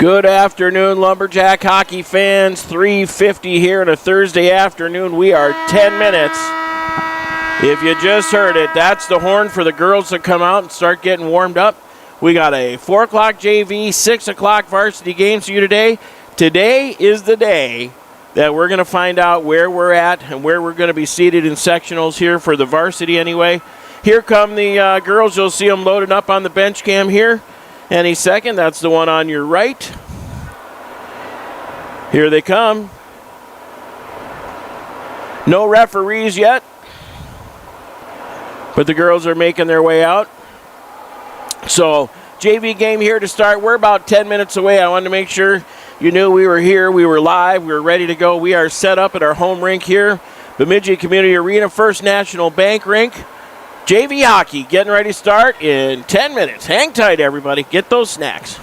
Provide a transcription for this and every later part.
Good afternoon, Lumberjack hockey fans. 3:50 here on a Thursday afternoon. We are 10 minutes. If you just heard it, that's the horn for the girls to come out and start getting warmed up. We got a 4 o'clock JV, 6 o'clock varsity games for you today. Today is the day that we're going to find out where we're at and where we're going to be seated in sectionals here for the varsity anyway. Here come the girls. You'll see them loaded up on the bench cam here. Any second, that's the one on your right. Here they come. No referees yet, but the girls are making their way out. So, JV game here to start. We're about 10 minutes away. I wanted to make sure you knew we were here, we were live, we were ready to go. We are set up at our home rink here, Bemidji Community Arena, First National Bank Rink. JV hockey getting ready to start in 10 minutes. Hang tight, everybody. Get those snacks.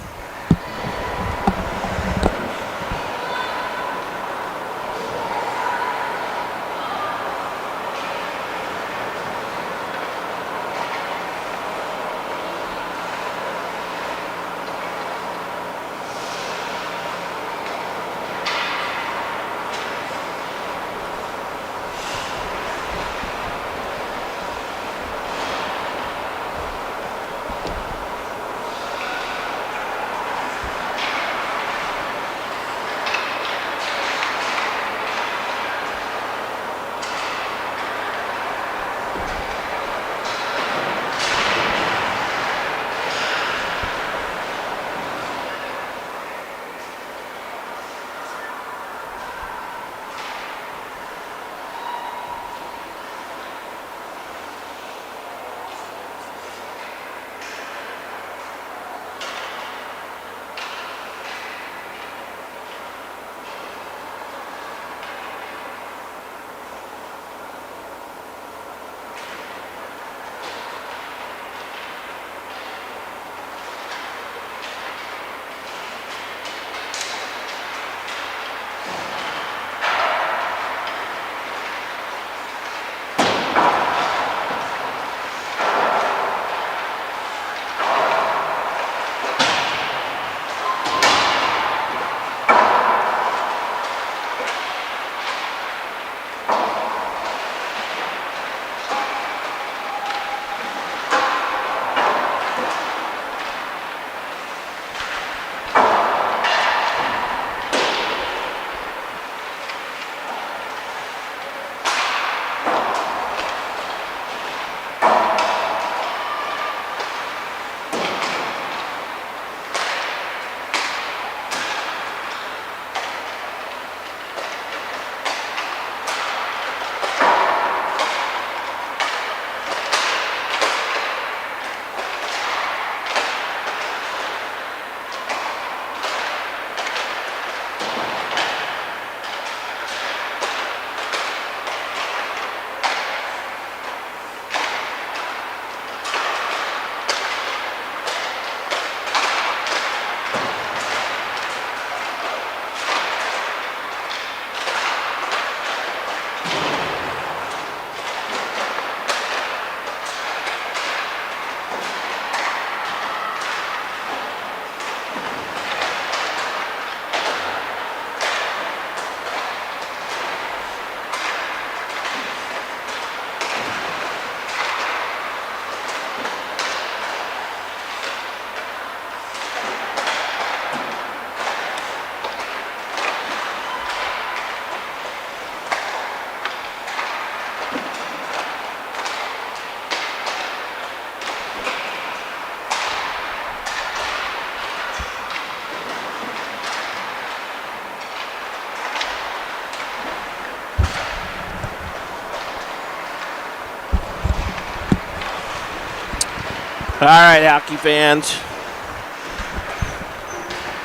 All right, hockey fans.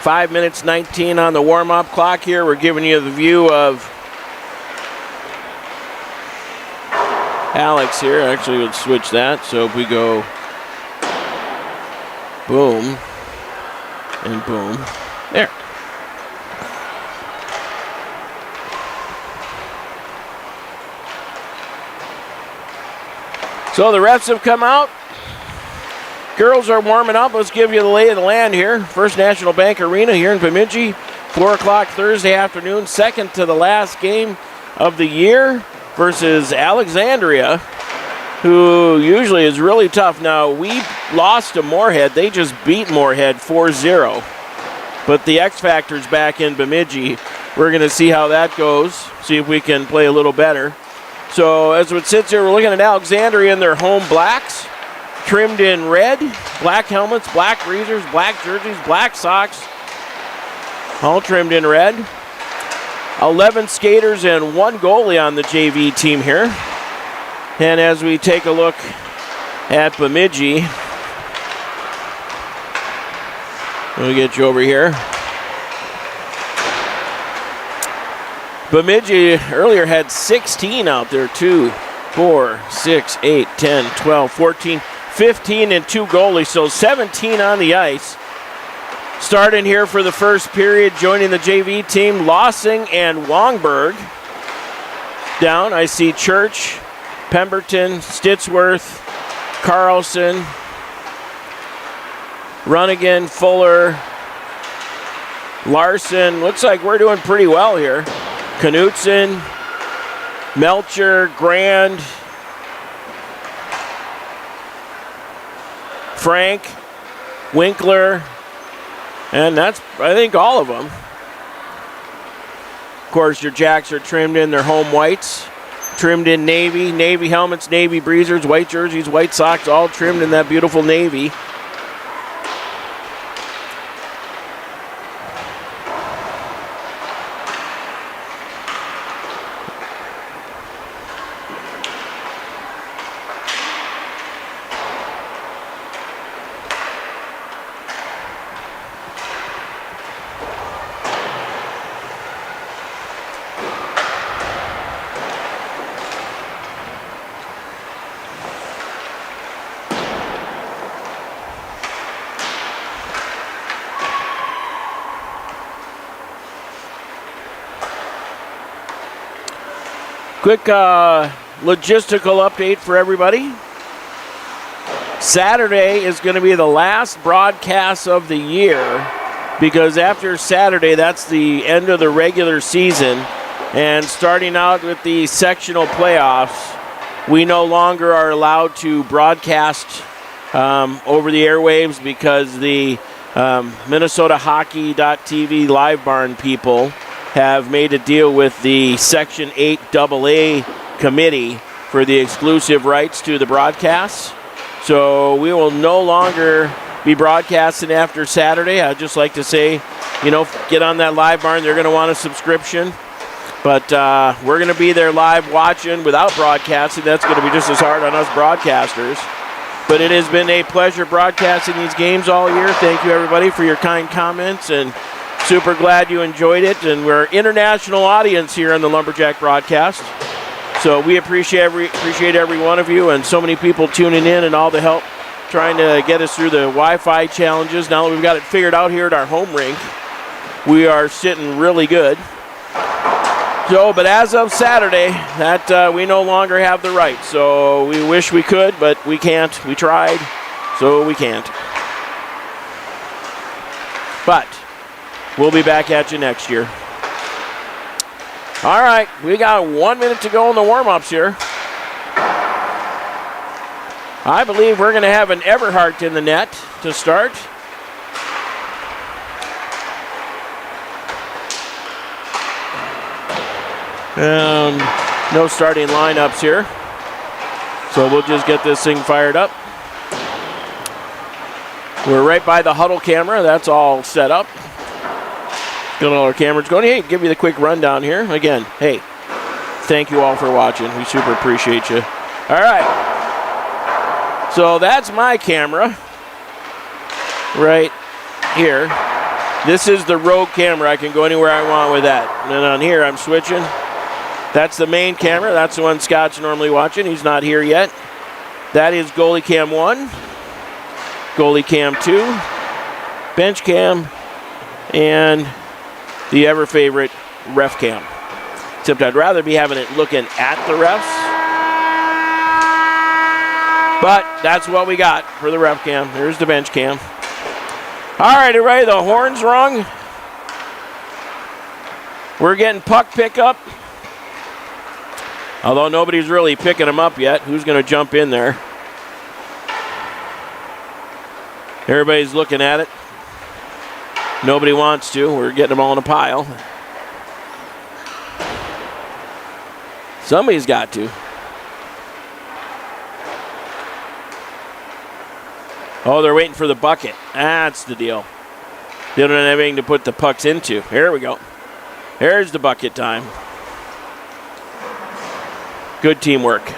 5 minutes 19 on the warm-up clock here. We're giving you the view of Alex here. Actually, let's switch that. So if we go boom and boom, there. So the refs have come out. Girls are warming up. Let's give you the lay of the land here. First National Bank Arena here in Bemidji. 4 o'clock Thursday afternoon. Second to the last game of the year versus Alexandria, who usually is really tough. Now, we lost to Moorhead. They just beat Moorhead 4-0. But the X Factor's back in Bemidji. We're going to see how that goes, see if we can play a little better. So as it sits here, we're looking at Alexandria in their home blacks, trimmed in red, black helmets, black breezers, black jerseys, black socks, all trimmed in red. 11 skaters and 1 goalie on the JV team here. And as we take a look at Bemidji, let me get you over here. Bemidji earlier had 16 out there, 2, 4, 6, 8, 10, 12, 14, 15, and 2 goalies, so 17 on the ice. Starting here for the first period, joining the JV team, Lossing and Wongberg. Down, I see Church, Pemberton, Stitsworth, Carlson, Runnigan, Fuller, Larson. Looks like we're doing pretty well here. Knutson, Melcher, Grand, Frank, Winkler, and that's, I think, all of them. Of course, your Jacks are trimmed in their home whites, trimmed in navy, navy helmets, navy breezers, white jerseys, white socks, all trimmed in that beautiful navy. Quick logistical update for everybody. Saturday is going to be the last broadcast of the year, because after Saturday, that's the end of the regular season. And starting out with the sectional playoffs, we no longer are allowed to broadcast over the airwaves because the Minnesota Hockey.tv Live Barn people have made a deal with the Section 8 AA committee for the exclusive rights to the broadcasts. So we will no longer be broadcasting after Saturday. I'd just like to say, get on that Live Barn. They're going to want a subscription. But we're going to be there live watching without broadcasting. That's going to be just as hard on us broadcasters. But it has been a pleasure broadcasting these games all year. Thank you, everybody, for your kind comments, and super glad you enjoyed it. And we're an international audience here on the Lumberjack broadcast. So we appreciate every one of you, and so many people tuning in and all the help trying to get us through the Wi-Fi challenges. Now that we've got it figured out here at our home rink, we are sitting really good. So, but as of Saturday, that we no longer have the right. So we wish we could, but we can't. We tried, so we can't. But we'll be back at you next year. All right, we got 1 minute to go in the warm-ups here. I believe we're going to have an Everhart in the net to start. And no starting lineups here. So we'll just get this thing fired up. We're right by the huddle camera. That's all set up. Got all our cameras going. Hey, give you the quick rundown here. Again, hey, thank you all for watching. We super appreciate you. All right. So that's my camera right here. This is the Rogue camera. I can go anywhere I want with that. And then on here, I'm switching. That's the main camera. That's the one Scott's normally watching. He's not here yet. That is goalie cam 1, goalie cam 2, bench cam, and the ever favorite ref cam. Except I'd rather be having it looking at the refs. But that's what we got for the ref cam. Here's the bench cam. All right, everybody, the horn's rung. We're getting puck pickup. Although nobody's really picking them up yet. Who's going to jump in there? Everybody's looking at it. Nobody wants to. We're getting them all in a pile. Somebody's got to. Oh, they're waiting for the bucket. That's the deal. They don't have anything to put the pucks into. Here we go. Here's the bucket time. Good teamwork.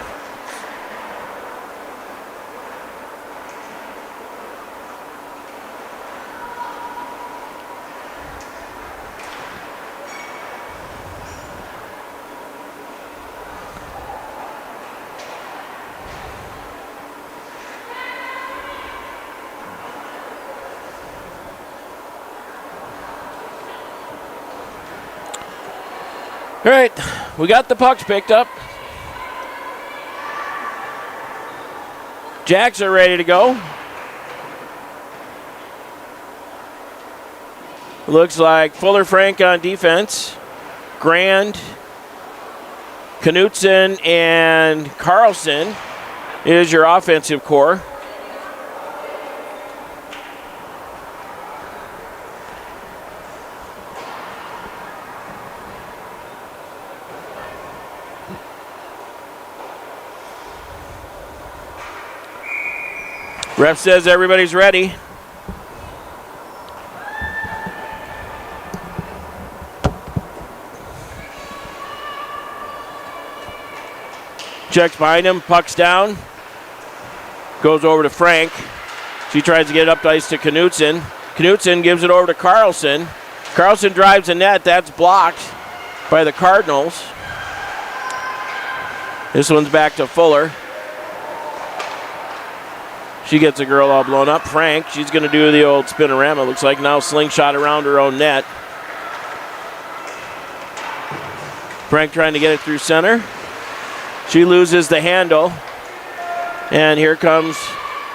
All right, we got the pucks picked up. Jacks are ready to go. Looks like Fuller Frank on defense. Grand, Knutson, and Carlson is your offensive core. Ref says everybody's ready. Checks behind him, puck's down. Goes over to Frank. She tries to get it up the ice to Knutson. Knutson gives it over to Carlson. Carlson drives the net. That's blocked by the Cardinals. This one's back to Fuller. She gets a girl all blown up. Frank, she's going to do the old spinorama. Looks like now slingshot around her own net. Frank trying to get it through center. She loses the handle. And here comes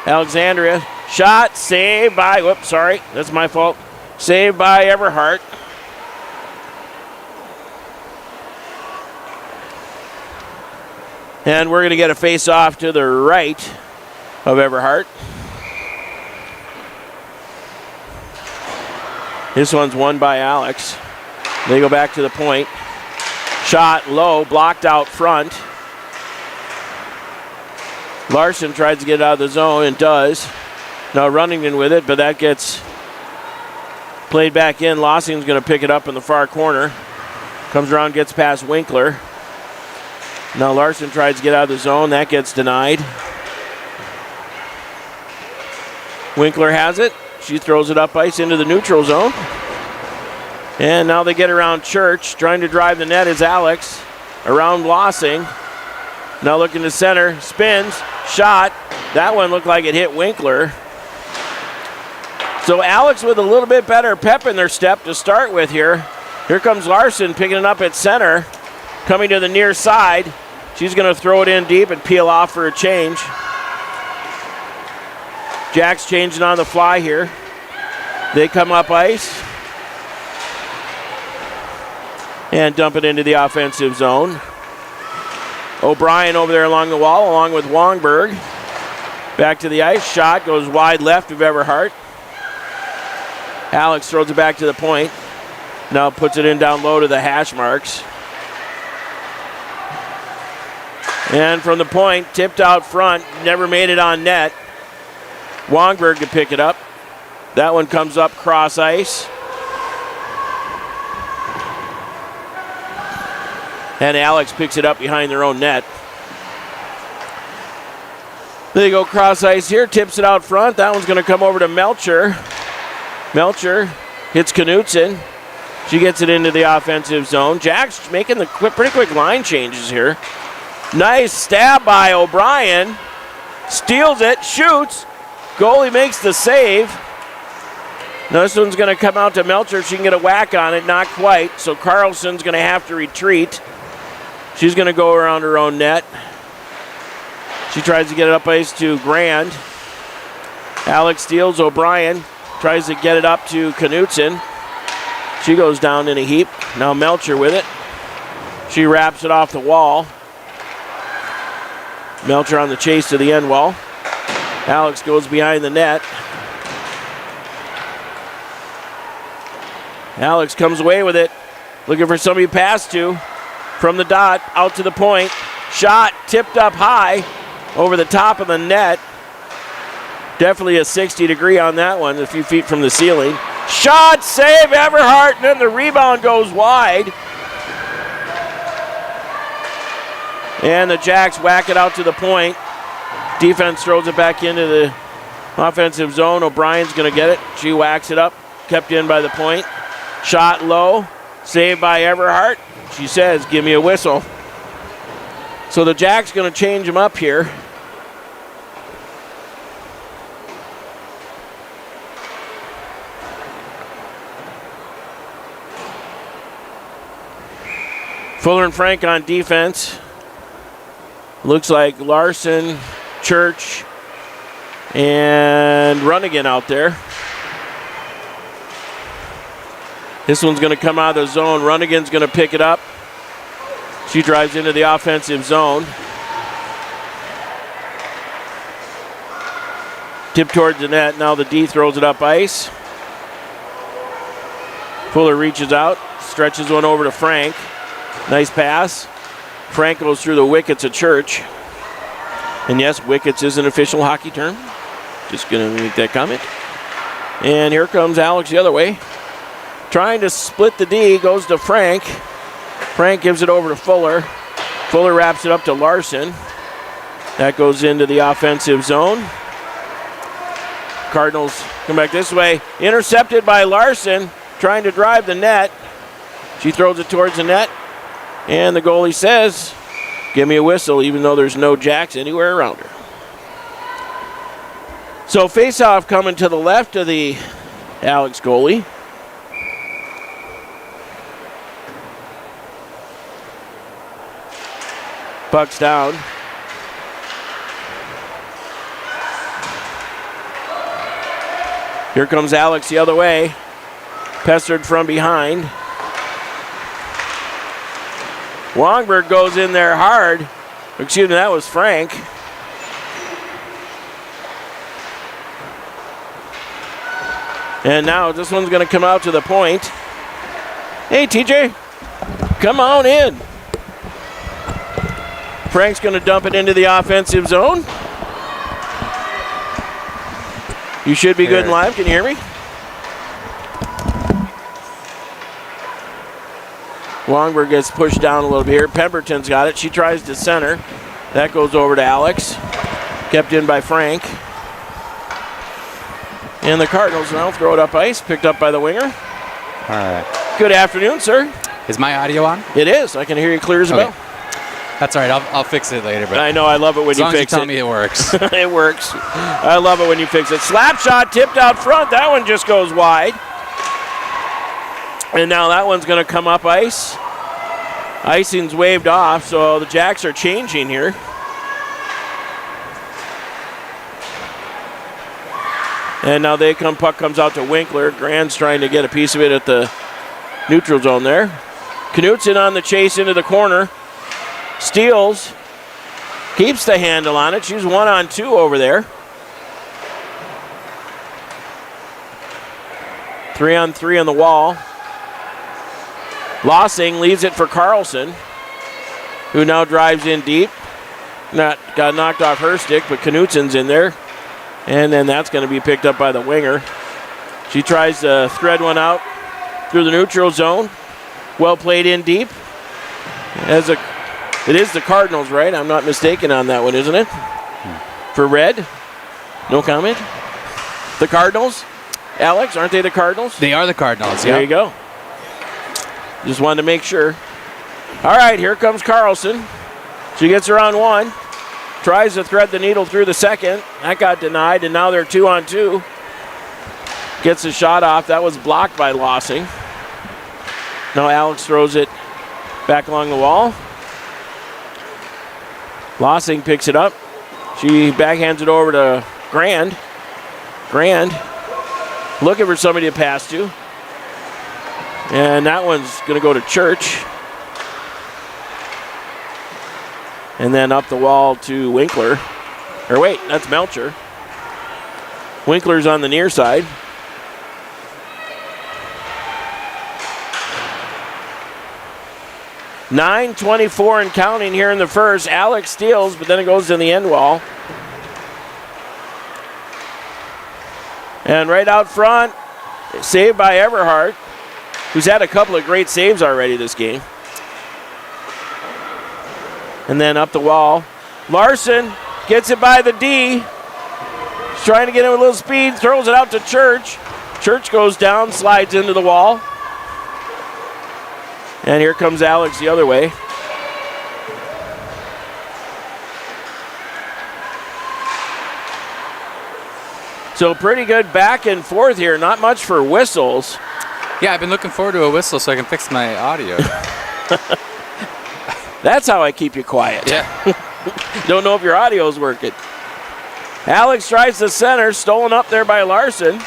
Alexandria. Shot, saved by, whoops, sorry, that's my fault. Saved by Everhart. And we're going to get a face-off to the right of Everhart. This one's won by Alex. They go back to the point. Shot low, blocked out front. Larson tries to get it out of the zone and does. Now Runnington with it, but that gets played back in. Lossing's going to pick it up in the far corner. Comes around, gets past Winkler. Now Larson tries to get out of the zone. That gets denied. Winkler has it. She throws it up ice into the neutral zone. And now they get around Church. Trying to drive the net is Alex. Around Lossing. Now looking to center. Spins. Shot. That one looked like it hit Winkler. So Alex with a little bit better pep in their step to start with here. Here comes Larson picking it up at center. Coming to the near side. She's going to throw it in deep and peel off for a change. Jacks changing on the fly here. They come up ice and dump it into the offensive zone. O'Brien over there along the wall along with Wongberg. Back to the ice. Shot goes wide left of Everhart. Alex throws it back to the point. Now puts it in down low to the hash marks. And from the point, tipped out front, never made it on net. Wongberg to pick it up. That one comes up cross ice. And Alex picks it up behind their own net. They go cross ice here, tips it out front. That one's going to come over to Melcher. Melcher hits Knutson. She gets it into the offensive zone. Jack's making the pretty quick line changes here. Nice stab by O'Brien. Steals it, shoots. Goalie makes the save. Now this one's going to come out to Melcher. If she can get a whack on it, not quite. So Carlson's going to have to retreat. She's going to go around her own net. She tries to get it up ice to Grand. Alex steals O'Brien. Tries to get it up to Knutson. She goes down in a heap. Now Melcher with it. She wraps it off the wall. Melcher on the chase to the end wall. Alex goes behind the net. Alex comes away with it. Looking for somebody to pass to. From the dot, out to the point. Shot tipped up high over the top of the net. Definitely a 60-degree on that one, a few feet from the ceiling. Shot, save, Everhart, and then the rebound goes wide. And the Jacks whack it out to the point. Defense throws it back into the offensive zone. O'Brien's going to get it. She whacks it up, kept in by the point. Shot low, saved by Everhart. She says, give me a whistle. So the Jacks going to change them up here. Fuller and Frank on defense. Looks like Larson, Church, and Runnigan out there. This one's going to come out of the zone. Runnigan's going to pick it up. She drives into the offensive zone. Tip towards the net. Now the D throws it up ice. Fuller reaches out, stretches one over to Frank. Nice pass. Frank goes through the wickets of Church. And yes, wickets is an official hockey term. Just going to make that comment. And here comes Alex the other way. Trying to split the D, goes to Frank. Frank gives it over to Fuller. Fuller wraps it up to Larson. That goes into the offensive zone. Cardinals come back this way. Intercepted by Larson, trying to drive the net. She throws it towards the net. And the goalie says, give me a whistle, even though there's no Jacks anywhere around her. So face-off coming to the left of the Alex goalie. Puck's down. Here comes Alex the other way. Pestered from behind. Wongberg goes in there hard. Excuse me, that was Frank. And now this one's going to come out to the point. Hey, TJ, come on in. Frank's going to dump it into the offensive zone. You should be good and live. Can you hear me? Longberg gets pushed down a little bit here. Pemberton's got it. She tries to center. That goes over to Alex. Kept in by Frank. And the Cardinals now throw it up ice. Picked up by the winger. All right. Good afternoon, sir. Is my audio on? It is. I can hear you clear as a bell. That's all right. I'll fix it later. But I know. I love it when you fix it. As long as you tell me it works. It works. I love it when you fix it. Slap shot tipped out front. That one just goes wide. And now that one's going to come up ice. Icing's waved off, so the Jacks are changing here. And now puck comes out to Winkler. Grand's trying to get a piece of it at the neutral zone there. Knutson on the chase into the corner. Steals. Keeps the handle on it. She's 1-on-2 over there. 3-on-3 on the wall. Lossing leaves it for Carlson, who now drives in deep. Got knocked off her stick, but Knutson's in there. And then that's going to be picked up by the winger. She tries to thread one out through the neutral zone. Well played in deep. It is the Cardinals, right? I'm not mistaken on that one, isn't it? For red? No comment? The Cardinals? Alex, aren't they the Cardinals? They are the Cardinals, There you go. Just wanted to make sure. All right, here comes Carlson. She gets her on one. Tries to thread the needle through the second. That got denied, and now they're 2-on-2. Gets a shot off. That was blocked by Lossing. Now Alex throws it back along the wall. Lossing picks it up. She backhands it over to Grand. Grand looking for somebody to pass to. And that one's going to go to Church. And then up the wall to Winkler. Or wait, that's Melcher. Winkler's on the near side. .9:24 and counting here in the first. Alex steals, but then it goes in the end wall. And right out front, saved by Everhart, who's had a couple of great saves already this game. And then up the wall. Larson gets it by the D. He's trying to get it with a little speed, throws it out to Church. Church goes down, slides into the wall. And here comes Alex the other way. So pretty good back and forth here. Not much for whistles. Yeah, I've been looking forward to a whistle so I can fix my audio. That's how I keep you quiet. Yeah. Don't know if your audio's working. Alex tries the center, stolen up there by Larson.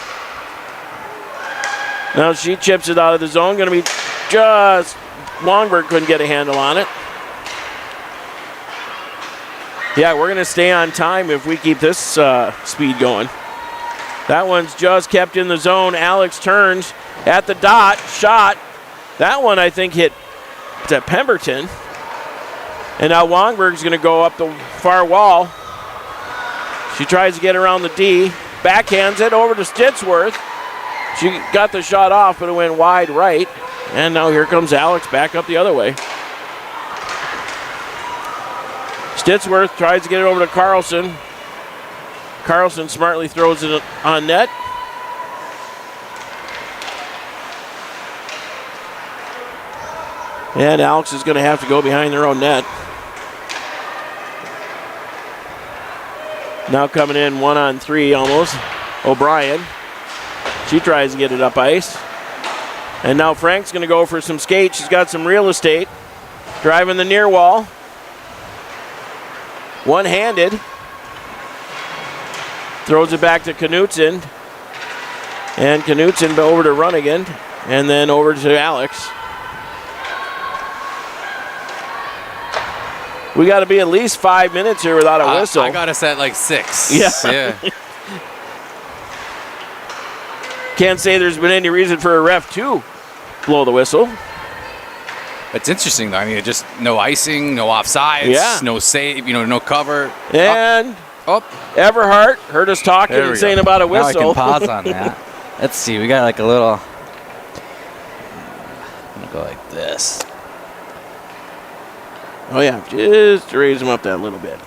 Now she chips it out of the zone. Going to be just... Longberg couldn't get a handle on it. Yeah, we're going to stay on time if we keep this speed going. That one's just kept in the zone. Alex turns at the dot, shot. That one, I think, hit to Pemberton. And now Longberg's going to go up the far wall. She tries to get around the D. Backhands it over to Stitsworth. She got the shot off, but it went wide right. And now here comes Alex back up the other way. Stitsworth tries to get it over to Carlson. Carlson smartly throws it on net. And Alex is going to have to go behind their own net. Now coming in 1-on-3 almost. O'Brien. She tries to get it up ice. And now Frank's going to go for some skate. She's got some real estate. Driving the near wall. One-handed. Throws it back to Knutson. And Knutson over to Runnigan. And then over to Alex. We got to be at least 5 minutes here without a whistle. I got us at like 6. Yeah. Can't say there's been any reason for a ref to blow the whistle. It's interesting, though. I mean, just no icing, no offsides, no save, no cover. And Everhart heard us talking and saying about a whistle. Now I can pause on that. Let's see. We got like a little. I'm going to go like this. Oh, yeah. Just to raise him up that little bit.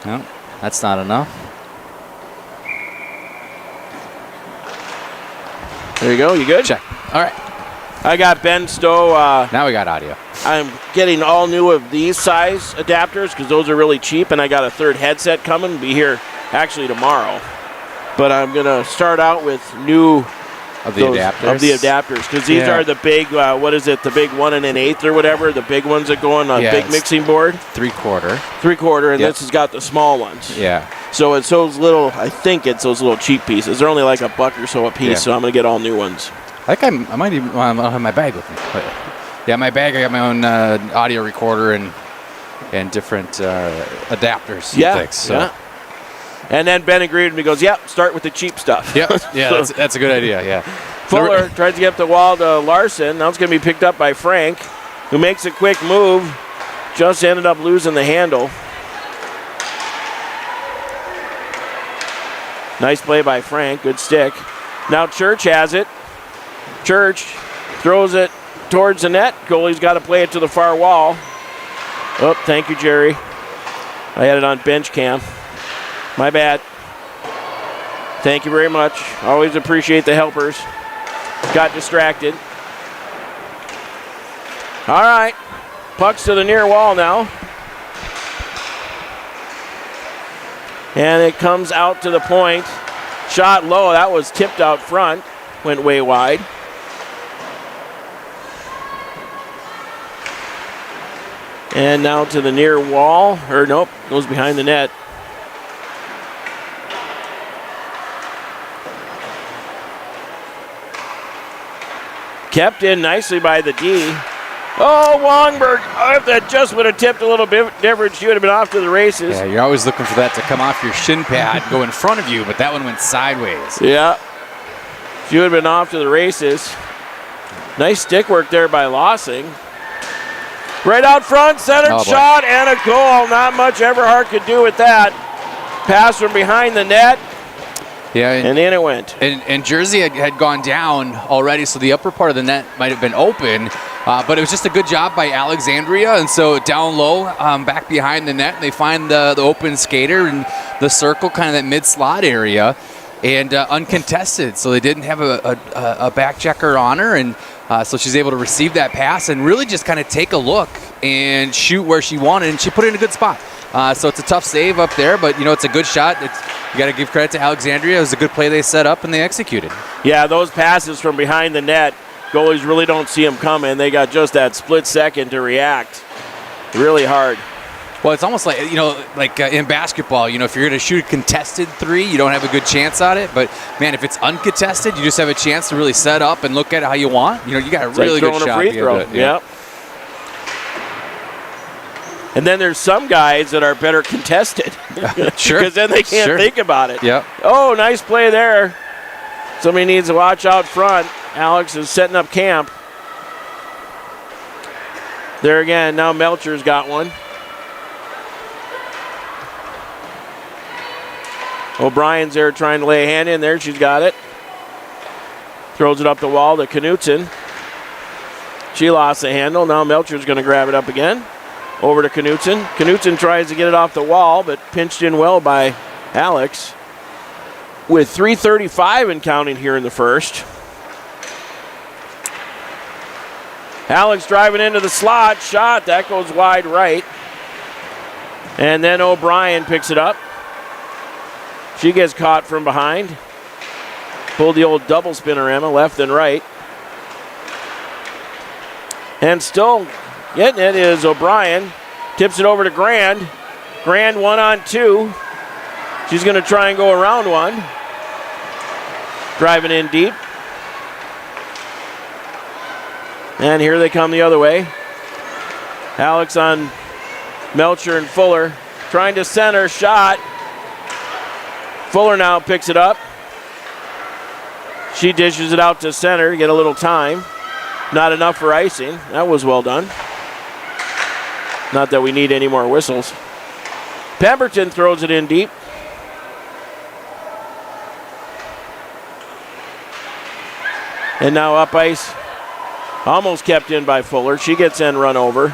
No, that's not enough. There you go. You good? Check. All right. I got Ben Stowe. Now we got audio. I'm getting all new of these size adapters because those are really cheap, and I got a third headset coming. Be here actually tomorrow. But I'm going to start out with new of the adapters because these are the big, what is it, the big 1 1/8 or whatever, the big ones that go on a big mixing board. 3/4. 3/4, and this has got the small ones. Yeah. So it's those little, I think it's those little cheap pieces. They're only like $1 or so a piece, so I'm going to get all new ones. I think I might even I'll have my bag with me. But yeah, my bag, I got my own audio recorder and different adapters. Yeah. And then Ben agreed with me. Goes, start with the cheap stuff. Yeah, that's a good idea. Yeah. Fuller tries to get up the wall to Larson. Now it's going to be picked up by Frank, who makes a quick move. Just ended up losing the handle. Nice play by Frank. Good stick. Now Church has it. Church throws it towards the net. Goalie's got to play it to the far wall. Oh, thank you, Jerry. I had it on bench cam. My bad. Thank you very much. Always appreciate the helpers. Got distracted. All right. Puck's to the near wall now. And it comes out to the point. Shot low. That was tipped out front. Went way wide. And now to the near wall. Or nope, goes behind the net. Kept in nicely by the D. Oh, Longberg, if that just would have tipped a little bit different, she would have been off to the races. Yeah, you're always looking for that to come off your shin pad and go in front of you, but that one went sideways. Yeah. She would have been off to the races. Nice stick work there by Lossing. Right out front, centered shot, and a goal. Not much Everhart could do with that. Pass from behind the net. Yeah, and in it went. And Jersey had gone down already, so the upper part of the net might have been open. But it was just a good job by Alexandria. And so down low, back behind the net, they find the open skater in the circle, kind of that mid-slot area, and uncontested. So they didn't have a back checker on her. And so she's able to receive that pass and really just kind of take a look and shoot where she wanted. And she put it in a good spot. So it's a tough save up there, but, it's a good shot. You got to give credit to Alexandria. It was a good play they set up and they executed. Yeah, those passes from behind the net, goalies really don't see them coming. They got just that split second to react. Really hard. Well, it's almost like, like in basketball, if you're going to shoot a contested three, you don't have a good chance on it. But, man, if it's uncontested, you just have a chance to really set up and look at it how you want. You got a really good shot. Free throw. Yeah. And then there's some guys that are better contested. Sure. Because then they can't think about it. Yep. Oh, nice play there. Somebody needs to watch out front. Alex is setting up camp. There again, now Melcher's got one. O'Brien's there trying to lay a hand in there. She's got it. Throws it up the wall to Knutson. She lost the handle. Now Melcher's going to grab it up again. Over to Knutson. Knutson tries to get it off the wall, but pinched in well by Alex. With 3:35 and counting here in the first. Alex driving into the slot. Shot. That goes wide right. And then O'Brien picks it up. She gets caught from behind. Pulled the old double spinorama left and right. And still getting it is O'Brien. Tips it over to Grand. Grand 1-on-2. She's going to try and go around one. Driving in deep. And here they come the other way. Alex on Melcher and Fuller. Trying to center. Shot. Fuller now picks it up. She dishes it out to center to get a little time. Not enough for icing. That was well done. Not that we need any more whistles. Pemberton throws it in deep. And now up ice. Almost kept in by Fuller. She gets in run over.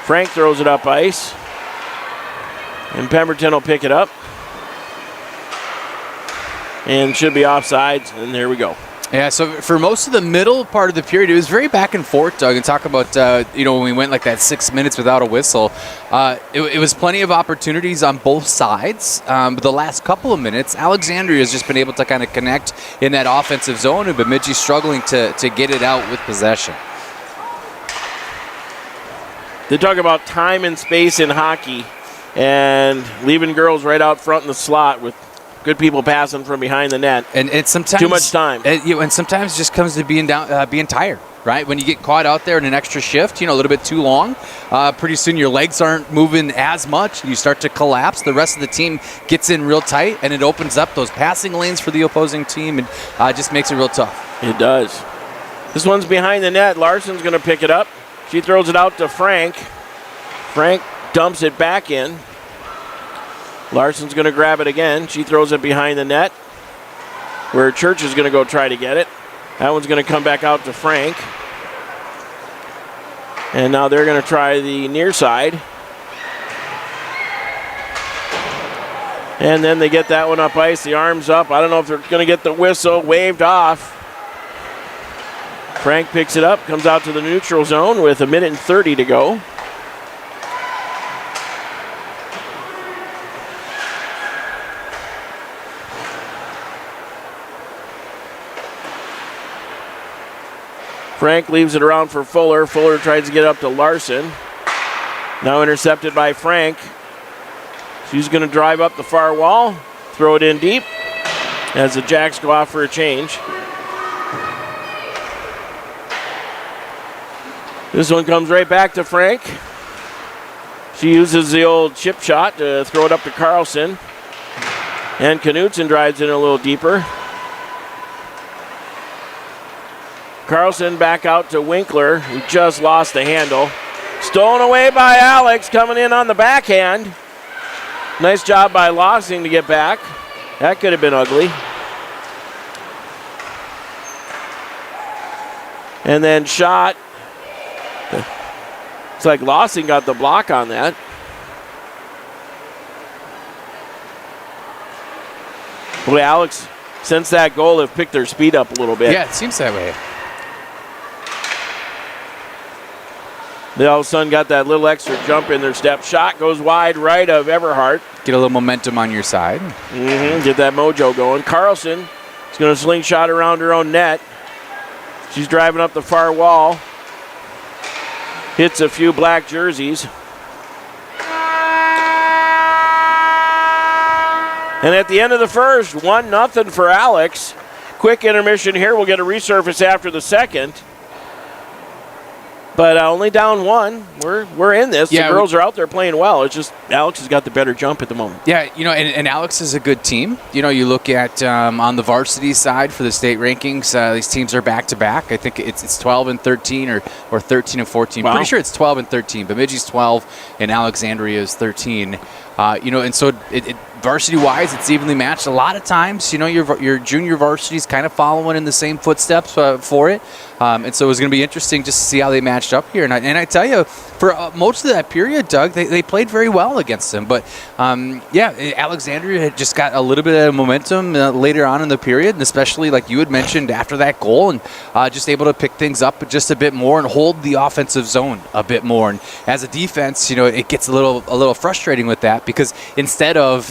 Frank throws it up ice. And Pemberton will pick it up. And should be offsides, and there we go. Yeah, so for most of the middle part of the period, it was very back and forth, Doug, and talk about, when we went like that 6 minutes without a whistle. It was plenty of opportunities on both sides. But the last couple of minutes, Alexandria has just been able to kind of connect in that offensive zone, and Bemidji struggling to get it out with possession. They talk about time and space in hockey and leaving girls right out front in the slot with good people passing from behind the net. And it's sometimes too much time. And sometimes it just comes to being tired, right? When you get caught out there in an extra shift, a little bit too long, pretty soon your legs aren't moving as much. You start to collapse. The rest of the team gets in real tight, and it opens up those passing lanes for the opposing team, and just makes it real tough. It does. This one's behind the net. Larson's going to pick it up. She throws it out to Frank. Frank dumps it back in. Larson's going to grab it again. She throws it behind the net, where Church is going to go try to get it. That one's going to come back out to Frank. And now they're going to try the near side. And then they get that one up ice. The arm's up. I don't know if they're going to get the whistle waved off. Frank picks it up, comes out to the neutral zone with 1:30 to go. Frank leaves it around for Fuller. Fuller tries to get up to Larson. Now intercepted by Frank. She's going to drive up the far wall, throw it in deep as the Jacks go off for a change. This one comes right back to Frank. She uses the old chip shot to throw it up to Carlson. And Knutson drives in a little deeper. Carlson back out to Winkler, who just lost the handle. Stolen away by Alex, coming in on the backhand. Nice job by Lossing to get back. That could have been ugly. And then shot. It's like Lossing got the block on that. Boy, Alex, since that goal, have picked their speed up a little bit. Yeah, it seems that way. They all of a sudden got that little extra jump in their step. Shot goes wide right of Everhart. Get a little momentum on your side. Get that mojo going. Carlson is going to slingshot around her own net. She's driving up the far wall. Hits a few black jerseys. And at the end of the first, 1-0 for Alex. Quick intermission here. We'll get a resurface after the second. But only down one. We're in this. Yeah, the girls are out there playing well. It's just Alex has got the better jump at the moment. Yeah, and Alex is a good team. You look at on the varsity side for the state rankings, these teams are back-to-back. I think it's 12 and 13 or 13 and 14. Wow. Pretty sure it's 12 and 13. Bemidji's 12 and Alexandria is 13. And so varsity-wise, it's evenly matched. A lot of times, your junior varsity is kind of following in the same footsteps for it. And so it was going to be interesting just to see how they matched up here. And I tell you, for most of that period, Doug, they played very well against them. But, Alexandria had just got a little bit of momentum later on in the period, and especially, like you had mentioned, after that goal, and just able to pick things up just a bit more and hold the offensive zone a bit more. And as a defense, it gets a little frustrating with that because instead of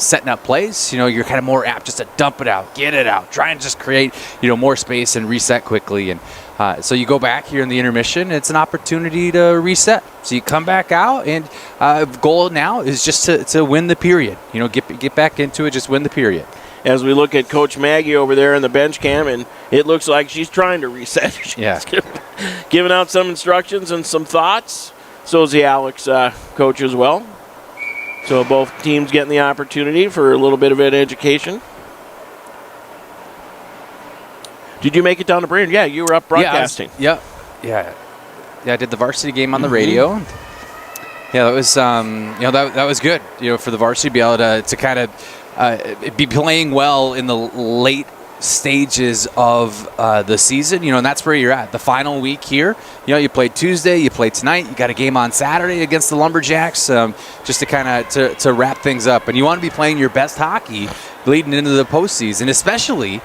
setting up plays, you're kind of more apt just to dump it out, get it out, try and just create, more space and reset quickly. And so you go back here in the intermission, it's an opportunity to reset. So you come back out, and goal now is just to win the period. Get back into it, just win the period. As we look at Coach Maggie over there in the bench cam, and it looks like she's trying to reset. She's giving out some instructions and some thoughts. So is the Alex coach as well. So both teams getting the opportunity for a little bit of an education. Did you make it down to Brainerd? Yeah, you were up broadcasting. Yeah, I did the varsity game on the radio. Yeah, that was that was good. For the varsity to be able to kind of be playing well in the late stages of the season, and that's where you're at. The final week here, you played Tuesday, you played tonight, you got a game on Saturday against the Lumberjacks, just to kind of to wrap things up. And you want to be playing your best hockey leading into the postseason, especially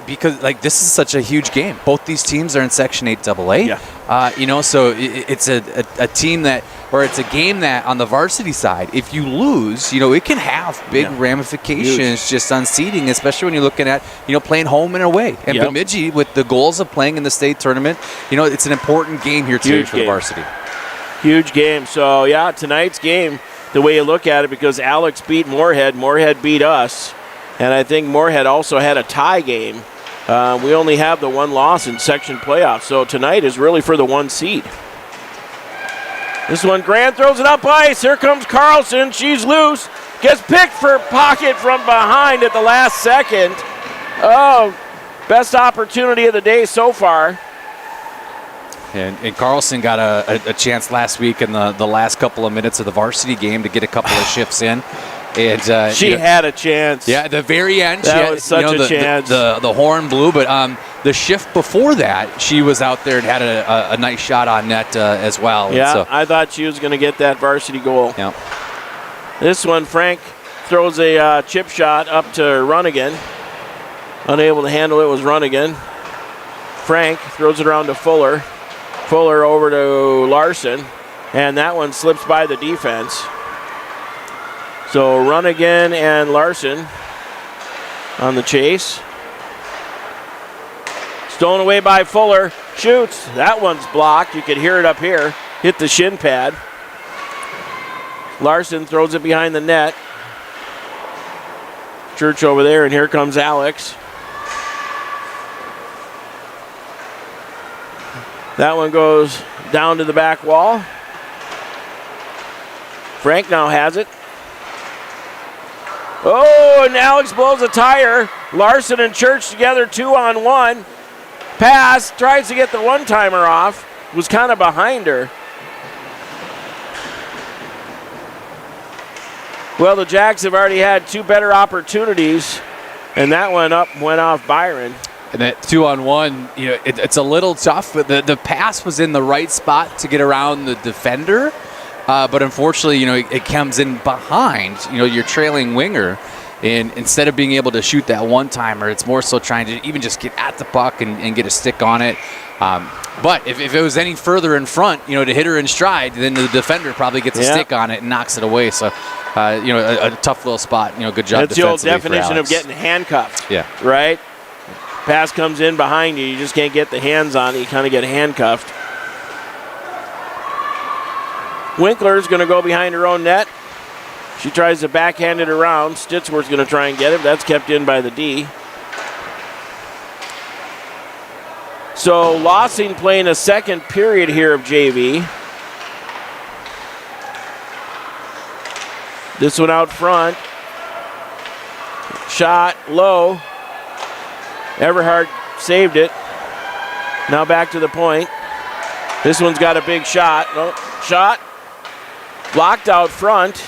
because this is such a huge game. Both these teams are in Section 8 AA. Yeah. So it's a team that, or it's a game that on the varsity side, if you lose, it can have big ramifications just on seeding, especially when you're looking at, playing home and away. And Bemidji, with the goals of playing in the state tournament, it's an important game here today for the varsity. Huge game. So, tonight's game, the way you look at it, because Alex beat Moorhead beat us. And I think Moorhead also had a tie game. We only have the one loss in section playoffs. So tonight is really for the one seed. This one, Grant throws it up ice. Here comes Carlson. She's loose. Gets picked for pocket from behind at the last second. Oh, best opportunity of the day so far. And Carlson got a chance last week in the last couple of minutes of the varsity game to get a couple of shifts in. And she had a chance. Yeah, at the very end. That was such a chance. The horn blew, but the shift before that, she was out there and had a nice shot on net as well. Yeah, so, I thought she was going to get that varsity goal. Yeah. This one, Frank throws a chip shot up to Runnigan. Unable to handle it was Runnigan. Frank throws it around to Fuller. Fuller over to Larson. And that one slips by the defense. So Runnigan and Larson on the chase. Stolen away by Fuller. Shoots. That one's blocked. You could hear it up here. Hit the shin pad. Larson throws it behind the net. Church over there, and here comes Alex. That one goes down to the back wall. Frank now has it. Oh, and Alex blows a tire. Larson and Church together 2-on-1. Pass, tries to get the one-timer off. Was kind of behind her. Well, the Jacks have already had 2 better opportunities, and that one went off Byron. And that 2-on-1, it's a little tough, but the pass was in the right spot to get around the defender. But unfortunately, it comes in behind, your trailing winger. And instead of being able to shoot that one-timer, it's more so trying to even just get at the puck and get a stick on it. But if it was any further in front, to hit her in stride, then the defender probably gets a stick on it and knocks it away. So, a tough little spot. Good job. That's the old definition of getting handcuffed. Yeah. Right? Pass comes in behind you. You just can't get the hands on it. You kind of get handcuffed. Winkler's going to go behind her own net. She tries to backhand it around. Stitsworth's going to try and get it. That's kept in by the D. So Lossing playing a second period here of JV. This one out front. Shot low. Everhart saved it. Now back to the point. This one's got a big shot. No, shot. Blocked out front.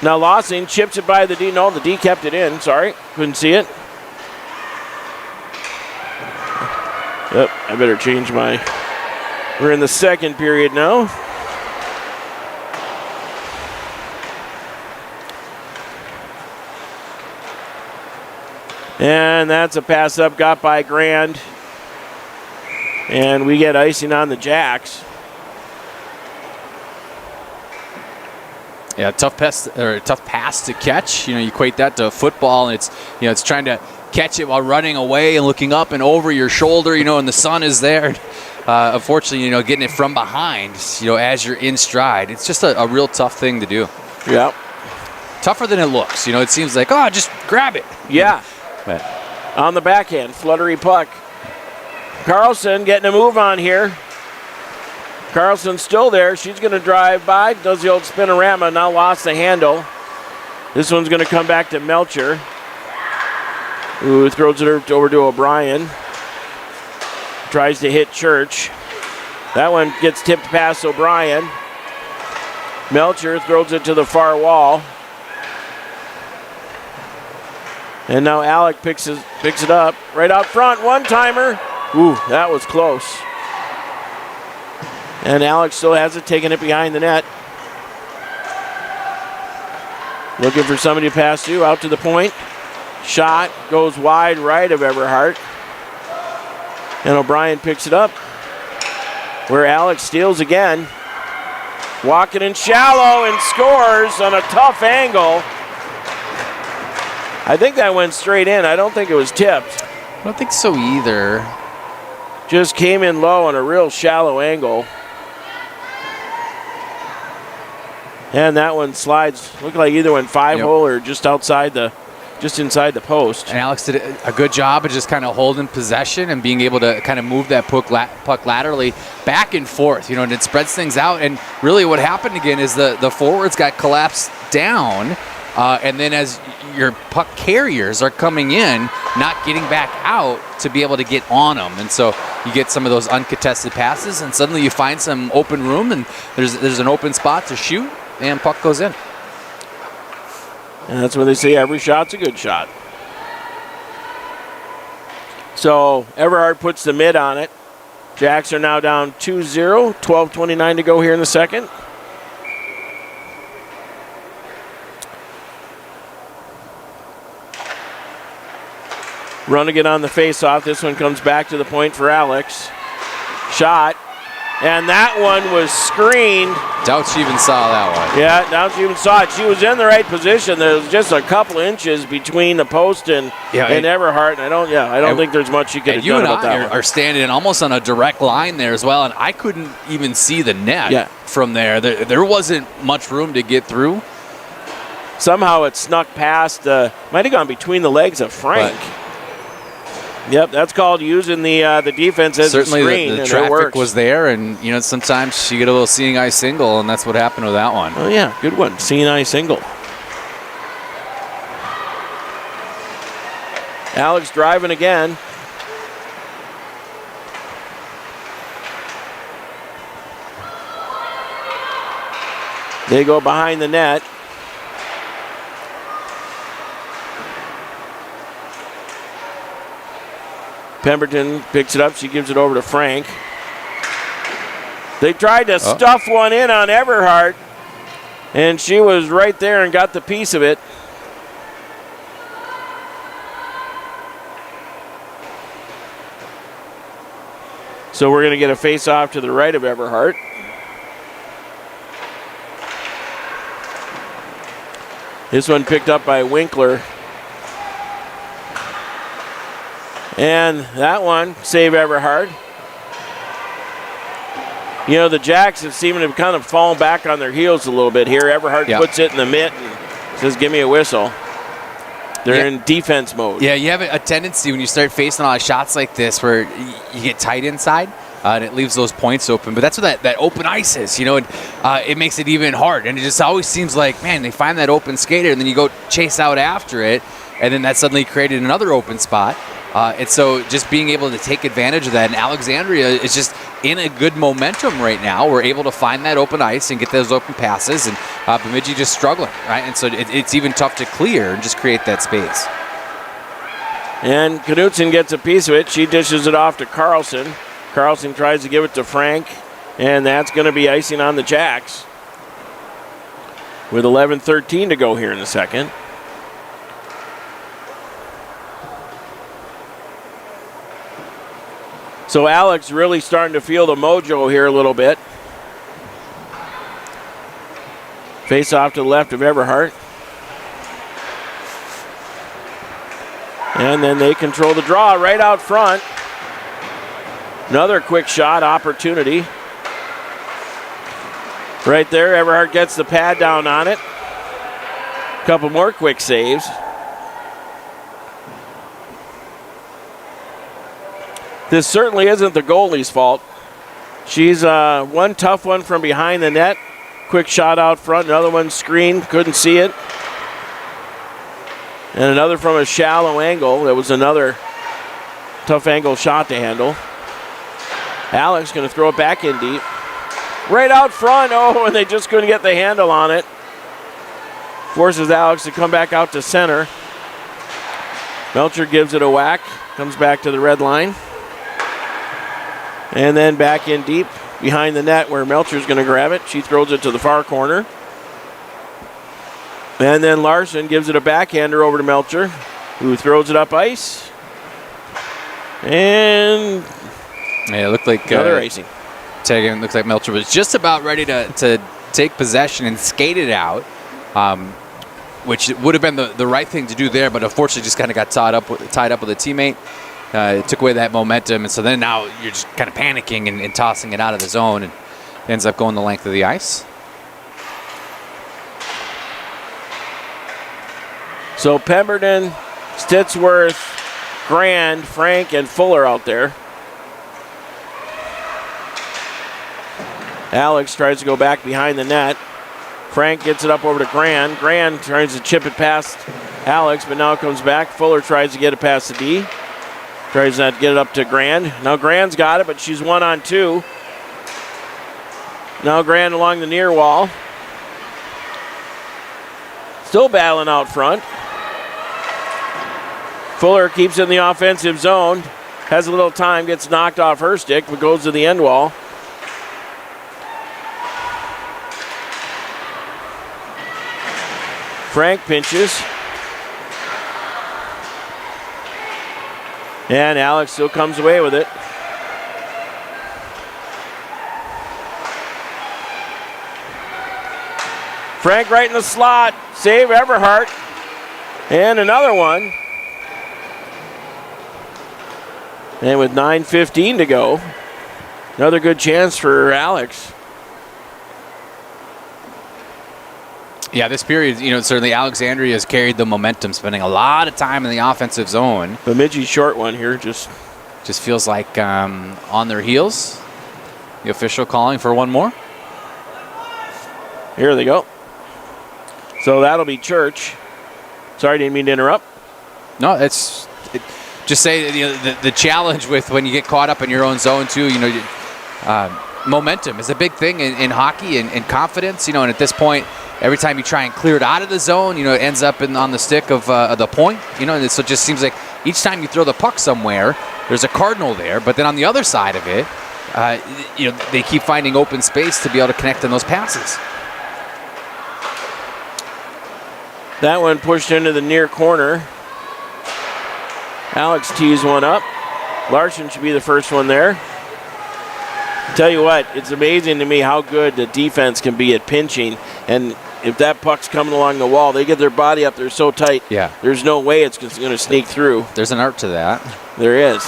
Now Lossing chips it by the D. No, the D kept it in. Sorry, couldn't see it. Yep, I better change my... We're in the second period now. And that's a pass up got by Grand. And we get icing on the Jacks. Yeah, tough pass to catch. You equate that to football, and it's trying to catch it while running away and looking up and over your shoulder, and the sun is there. Unfortunately, getting it from behind, as you're in stride, it's just a real tough thing to do. Yeah. Tougher than it looks. It seems like, just grab it. Yeah. But on the backhand, fluttery puck. Carlson getting a move on here. Carlson's still there. She's going to drive by, does the old spinorama, now lost the handle. This one's going to come back to Melcher, who throws it over to O'Brien. Tries to hit Church. That one gets tipped past O'Brien. Melcher throws it to the far wall. And now Alec picks it up. Right out front, one-timer. Ooh, that was close. And Alex still has it, taking it behind the net. Looking for somebody to pass to, out to the point. Shot goes wide right of Everhart. And O'Brien picks it up. Where Alex steals again. Walking in shallow and scores on a tough angle. I think that went straight in. I don't think it was tipped. I don't think so either. Just came in low on a real shallow angle. And that one slides. Looked like either went five-hole or just inside the post. And Alex did a good job of just kind of holding possession and being able to kind of move that puck laterally back and forth, and it spreads things out. And really what happened again is the forwards got collapsed down, and then as your puck carriers are coming in, not getting back out to be able to get on them. And so you get some of those uncontested passes, and suddenly you find some open room, and there's an open spot to shoot, and puck goes in. And that's when they say every shot's a good shot. So Everhart puts the mid on it. Jacks are now down 2-0, 12:29 to go here in the second. Running it on the face-off. This one comes back to the point for Alex. Shot. And that one was screened. Doubt she even saw that one. Yeah, doubt she even saw it. She was in the right position. There was just a couple inches between the post and Everhart. And I don't think there's much you could have done about that one. You and I are standing almost on a direct line there as well, and I couldn't even see the net from there. There wasn't much room to get through. Somehow it snuck past. Might have gone between the legs of Frank. Yep, that's called using the defense as Certainly a screen. the and traffic it works. was there, and sometimes you get a little seeing eye single, and that's what happened with that one. Oh yeah, good one. Seeing eye single. Alex driving again. They go behind the net. Pemberton picks it up. She gives it over to Frank. They tried to stuff one in on Everhart, and she was right there and got the piece of it. So we're going to get a face-off to the right of Everhart. This one picked up by Winkler. And that one, save Everhart. You know, the Jacks have seemed to have kind of fallen back on their heels a little bit here. Everhart puts it in the mitt and says, give me a whistle. They're in defense mode. Yeah, you have a tendency when you start facing a lot of shots like this where you get tight inside. And it leaves those points open. But that's what that open ice is, and it makes it even hard. And it just always seems like, man, they find that open skater, and then you go chase out after it, and then that suddenly created another open spot. And so just being able to take advantage of that, and Alexandria is just in a good momentum right now. We're able to find that open ice and get those open passes, and Bemidji just struggling, right? And so it's even tough to clear and just create that space. And Knutson gets a piece of it. She dishes it off to Carlson. Carlson tries to give it to Frank, and that's going to be icing on the Jacks. With 11:13 to go here in the second. So Alex really starting to feel the mojo here a little bit. Face off to the left of Everhart. And then they control the draw right out front. Another quick shot opportunity. Right there, Everhart gets the pad down on it. Couple more quick saves. This certainly isn't the goalie's fault. She's one tough one from behind the net. Quick shot out front, another one screened, couldn't see it. And another from a shallow angle. That was another tough angle shot to handle. Alex going to throw it back in deep. Right out front. Oh, and they just couldn't get the handle on it. Forces Alex to come back out to center. Melcher gives it a whack. Comes back to the red line. And then back in deep behind the net where Melcher's going to grab it. She throws it to the far corner. And then Larson gives it a backhander over to Melcher, who throws it up ice. And it looked like another icing. It looks like Melcher was just about ready to take possession and skate it out, which would have been the right thing to do there, but unfortunately just kind of got tied up with a teammate. It took away that momentum, and so then now you're just kind of panicking and tossing it out of the zone, and it ends up going the length of the ice. So Pemberton, Stitsworth, Grand, Frank, and Fuller out there. Alex tries to go back behind the net. Frank gets it up over to Grand. Grand tries to chip it past Alex, but now it comes back. Fuller tries to get it past the D. Tries to get it up to Grand. Now Grand's got it, but she's 1-on-2. Now Grand along the near wall. Still battling out front. Fuller keeps in the offensive zone. Has a little time, gets knocked off her stick, but goes to the end wall. Frank pinches. And Alex still comes away with it. Frank right in the slot. Save Everhart. And another one. And with 9:15 to go, another good chance for Alex. Yeah, this period, certainly Alexandria has carried the momentum, spending a lot of time in the offensive zone. Bemidji short one here, just feels like on their heels. The official calling for one more. Here they go. So that'll be Church. Sorry, didn't mean to interrupt. No, just say the challenge with when you get caught up in your own zone too. Momentum is a big thing in hockey and confidence. And at this point, every time you try and clear it out of the zone, it ends up on the stick of the point. And so it just seems like each time you throw the puck somewhere, there's a Cardinal there. But then on the other side of it, they keep finding open space to be able to connect on those passes. That one pushed into the near corner. Alex tees one up. Larson should be the first one there. Tell you what, it's amazing to me how good the defense can be at pinching. And if that puck's coming along the wall, they get their body up there so tight. Yeah. There's no way it's going to sneak through. There's an art to that. There is.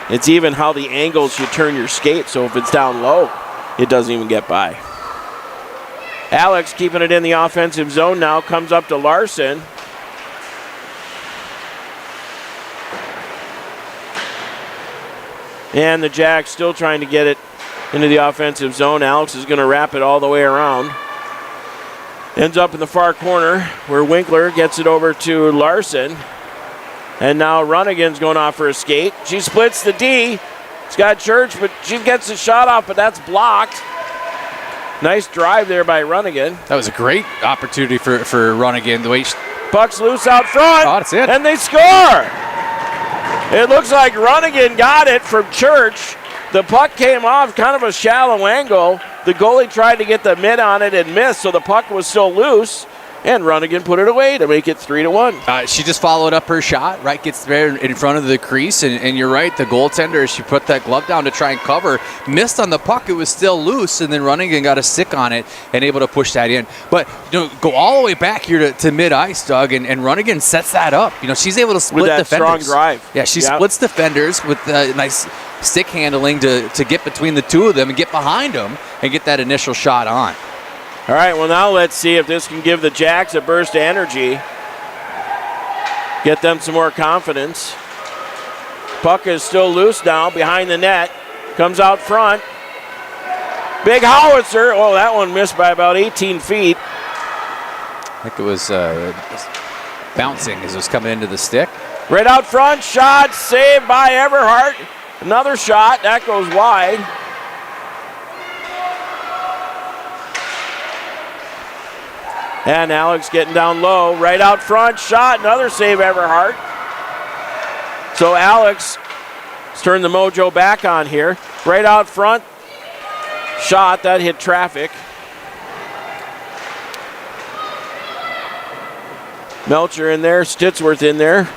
It's even how the angles you turn your skate, so if it's down low, it doesn't even get by. Alex keeping it in the offensive zone now, comes up to Larson. And the Jacks still trying to get it into the offensive zone. Alex is going to wrap it all the way around. Ends up in the far corner where Winkler gets it over to Larson. And now Runnigan's going off for a skate. She splits the D. It's got Church, but she gets the shot off, but that's blocked. Nice drive there by Runnigan. That was a great opportunity for Runnigan. The way puck's loose out front. Oh, that's it. And they score. It looks like Runnigan got it from Church. The puck came off kind of a shallow angle. The goalie tried to get the mitt on it and missed, so the puck was still loose. And Runnigan put it away to make it 3-1. She just followed up her shot, right? Gets there in front of the crease, and you're right. The goaltender, she put that glove down to try and cover. Missed on the puck. It was still loose, and then Runnigan got a stick on it and able to push that in. But go all the way back here to mid-ice, Doug, and Runnigan sets that up. She's able to split with that defenders. Strong drive. Yeah, she splits defenders with nice stick handling to get between the two of them and get behind them and get that initial shot on. All right, well, now let's see if this can give the Jacks a burst of energy. Get them some more confidence. Puck is still loose now behind the net. Comes out front. Big howitzer. Oh, that one missed by about 18 feet. I think it was bouncing as it was coming into the stick. Right out front, shot, saved by Everhart. Another shot, that goes wide. And Alex getting down low, right out front, shot, another save Everhart. So Alex has turned the mojo back on here. Right out front, shot, that hit traffic. Melcher in there, Stitsworth in there.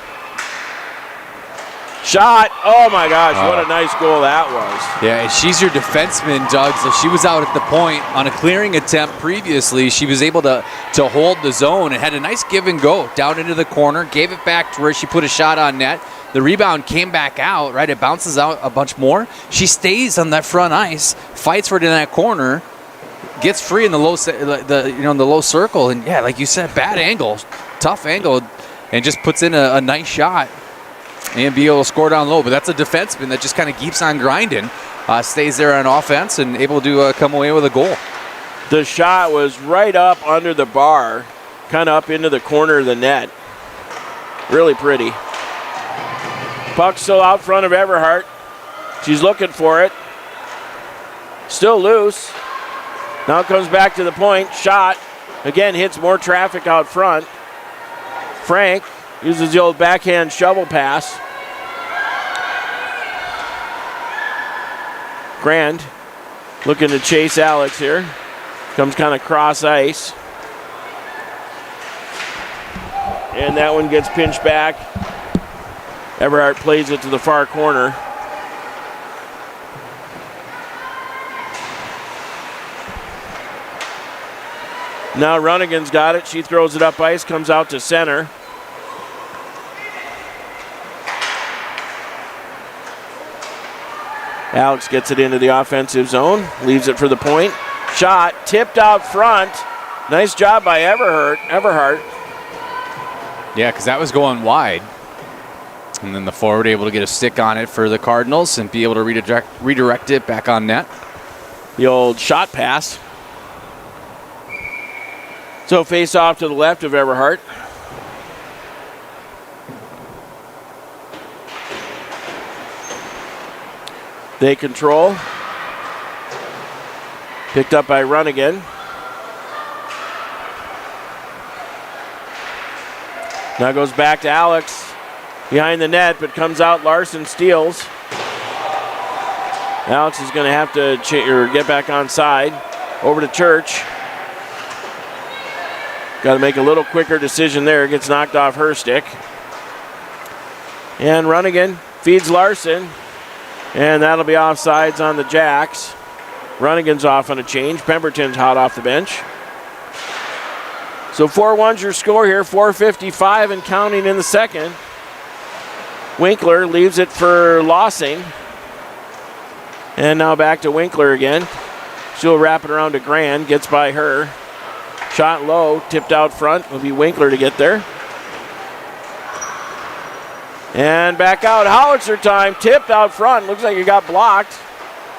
Shot, oh my gosh, what a nice goal that was. Yeah, and she's your defenseman, Doug, so she was out at the point on a clearing attempt previously. She was able to hold the zone and had a nice give and go down into the corner, gave it back to where she put a shot on net. The rebound came back out, right? It bounces out a bunch more. She stays on that front ice, fights for it in that corner, gets free in the low circle, and yeah, like you said, bad angle, tough angle, and just puts in a nice shot. And be able to score down low. But that's a defenseman that just kind of keeps on grinding, stays there on offense, and able to come away with a goal. The shot was right up under the bar, kind of up into the corner of the net. Really pretty. Puck still out front of Everhart. She's looking for it. Still loose. Now comes back to the point. Shot. Again, hits more traffic out front. Frank uses the old backhand shovel pass. Grand looking to chase Alex here. Comes kind of cross ice. And that one gets pinched back. Everhart plays it to the far corner. Now Runnigan's got it. She throws it up ice, comes out to center. Alex gets it into the offensive zone, leaves it for the point. Shot tipped out front. Nice job by Everhart. Yeah, because that was going wide. And then the forward able to get a stick on it for the Cardinals and be able to redirect it back on net. The old shot pass. So face off to the left of Everhart. They control. Picked up by Runnigan. Now goes back to Alex. Behind the net, but comes out. Larson steals. Alex is going to have to get back on side. Over to Church. Got to make a little quicker decision there. Gets knocked off her stick. And Runnigan feeds Larson. And that'll be offsides on the Jacks. Runnigan's off on a change. Pemberton's hot off the bench. So 4-1's your score here. 4:55 and counting in the second. Winkler leaves it for Lossing. And now back to Winkler again. She'll wrap it around to Grand. Gets by her. Shot low. Tipped out front. Will be Winkler to get there. And back out. Howitzer time. Tipped out front. Looks like it got blocked.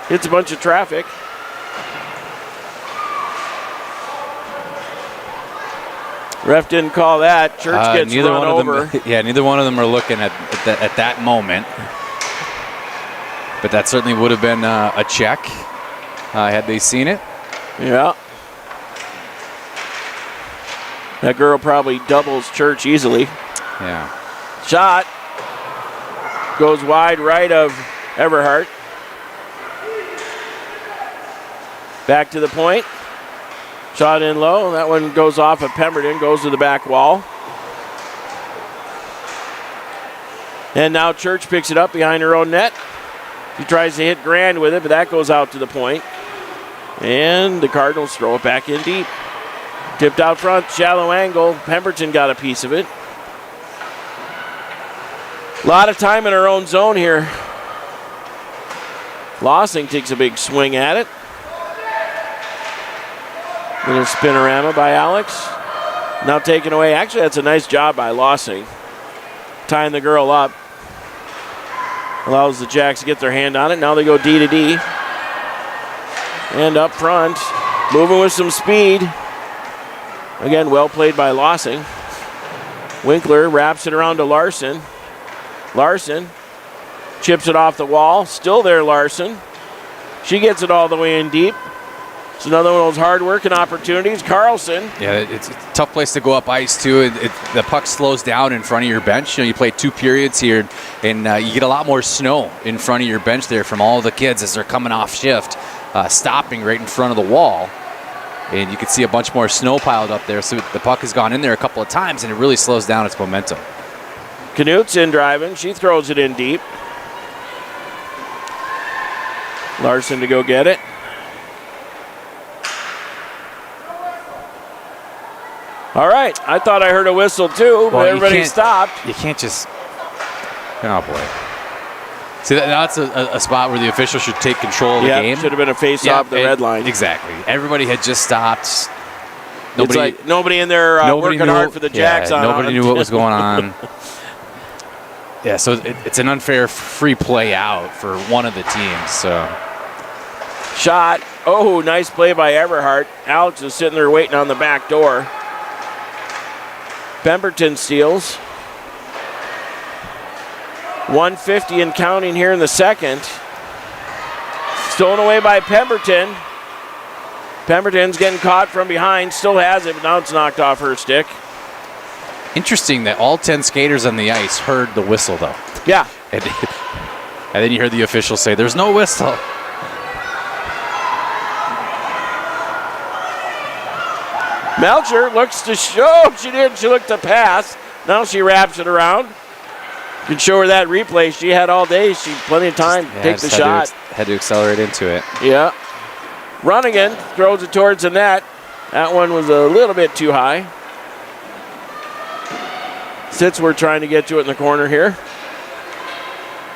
Hits a bunch of traffic. Ref didn't call that. Church gets run over. Neither one of them are looking at that moment. But that certainly would have been a check had they seen it. Yeah. That girl probably doubles Church easily. Yeah. Shot goes wide right of Everhart. Back to the point. Shot in low. That one goes off of Pemberton, goes to the back wall. And now Church picks it up behind her own net. He tries to hit Grand with it, but that goes out to the point. And the Cardinals throw it back in deep. Tipped out front, shallow angle. Pemberton got a piece of it. A lot of time in her own zone here. Lossing takes a big swing at it. Little spinorama by Alex. Now taken away. Actually, that's a nice job by Lossing. Tying the girl up. Allows the Jacks to get their hand on it. Now they go D to D. And up front. Moving with some speed. Again, well played by Lossing. Winkler wraps it around to Larson. Larson chips it off the wall. Still there, Larson. She gets it all the way in deep. It's another one of those hard-working opportunities. Carlson. Yeah, it's a tough place to go up ice, too. The puck slows down in front of your bench. You play 2 periods here, and you get a lot more snow in front of your bench there from all the kids as they're coming off shift, stopping right in front of the wall. And you can see a bunch more snow piled up there. So the puck has gone in there a couple of times, and it really slows down its momentum. Knut's in driving. She throws it in deep. Larson to go get it. All right. I thought I heard a whistle too, but everybody stopped. You can't just. Oh, boy. See, that's a spot where the official should take control of the game. Should have been a face-off the red line. Exactly. Everybody had just stopped. It's like nobody in there working hard for the Jacks. Nobody knew what was going on. Yeah, so it's an unfair free play out for one of the teams. So. Shot. Oh, nice play by Everhart. Alex is sitting there waiting on the back door. Pemberton steals. 150 and counting here in the second. Stolen away by Pemberton. Pemberton's getting caught from behind. Still has it, but now it's knocked off her stick. Interesting that all 10 skaters on the ice heard the whistle, though. Yeah. And then you heard the official say, there's no whistle. Melcher looks to show. She did. She looked to pass. Now she wraps it around. You can show her that replay. She had all day. She plenty of time to take the shot. Had to accelerate into it. Yeah. Runnigan throws it towards the net. That one was a little bit too high. Sitzwer trying to get to it in the corner here.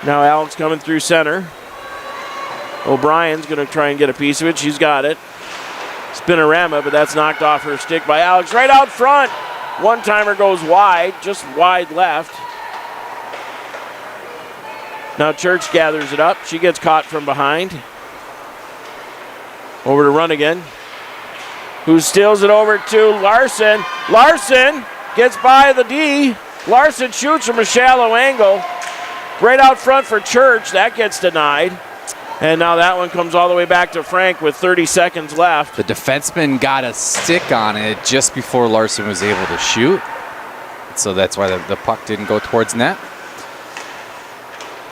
Now Alex coming through center. O'Brien's going to try and get a piece of it. She's got it. spinorama, but that's knocked off her stick by Alex. Right out front. One-timer goes wide, just wide left. Now Church gathers it up. She gets caught from behind. Over to Runnigan, who steals it over to Larson. Larson gets by the D. Larson shoots from a shallow angle. Right out front for Church. That gets denied. And now that one comes all the way back to Frank with 30 seconds left. The defenseman got a stick on it just before Larson was able to shoot. So that's why the puck didn't go towards net.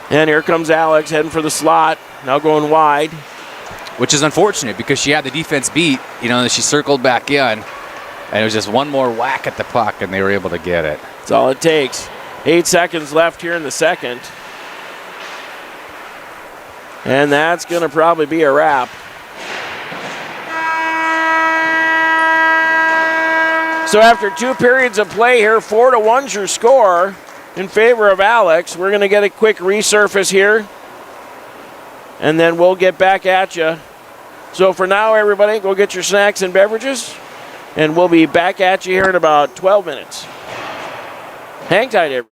And here comes Alex heading for the slot. Now going wide. Which is unfortunate because she had the defense beat, and she circled back in. And it was just one more whack at the puck, and they were able to get it. That's all it takes. 8 seconds left here in the second. And that's going to probably be a wrap. So after 2 periods of play here, 4-1's your score in favor of Alex. We're going to get a quick resurface here, and then we'll get back at you. So for now, everybody, go get your snacks and beverages, and we'll be back at you here in about 12 minutes. Hang tight, everybody.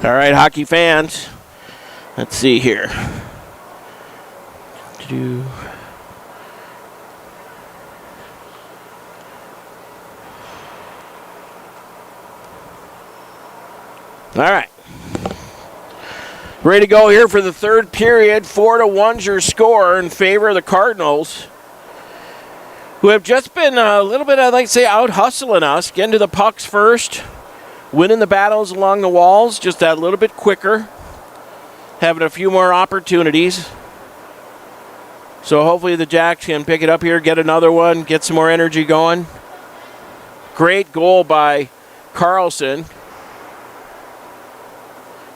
All right, hockey fans. Let's see here. All right. Ready to go here for the third period. 4-1's your score in favor of the Cardinals, who have just been a little bit, I'd like to say, out hustling us, getting to the pucks first, winning the battles along the walls, just that little bit quicker, having a few more opportunities. So hopefully the Jacks can pick it up here, get another one, get some more energy going. Great goal by Carlson.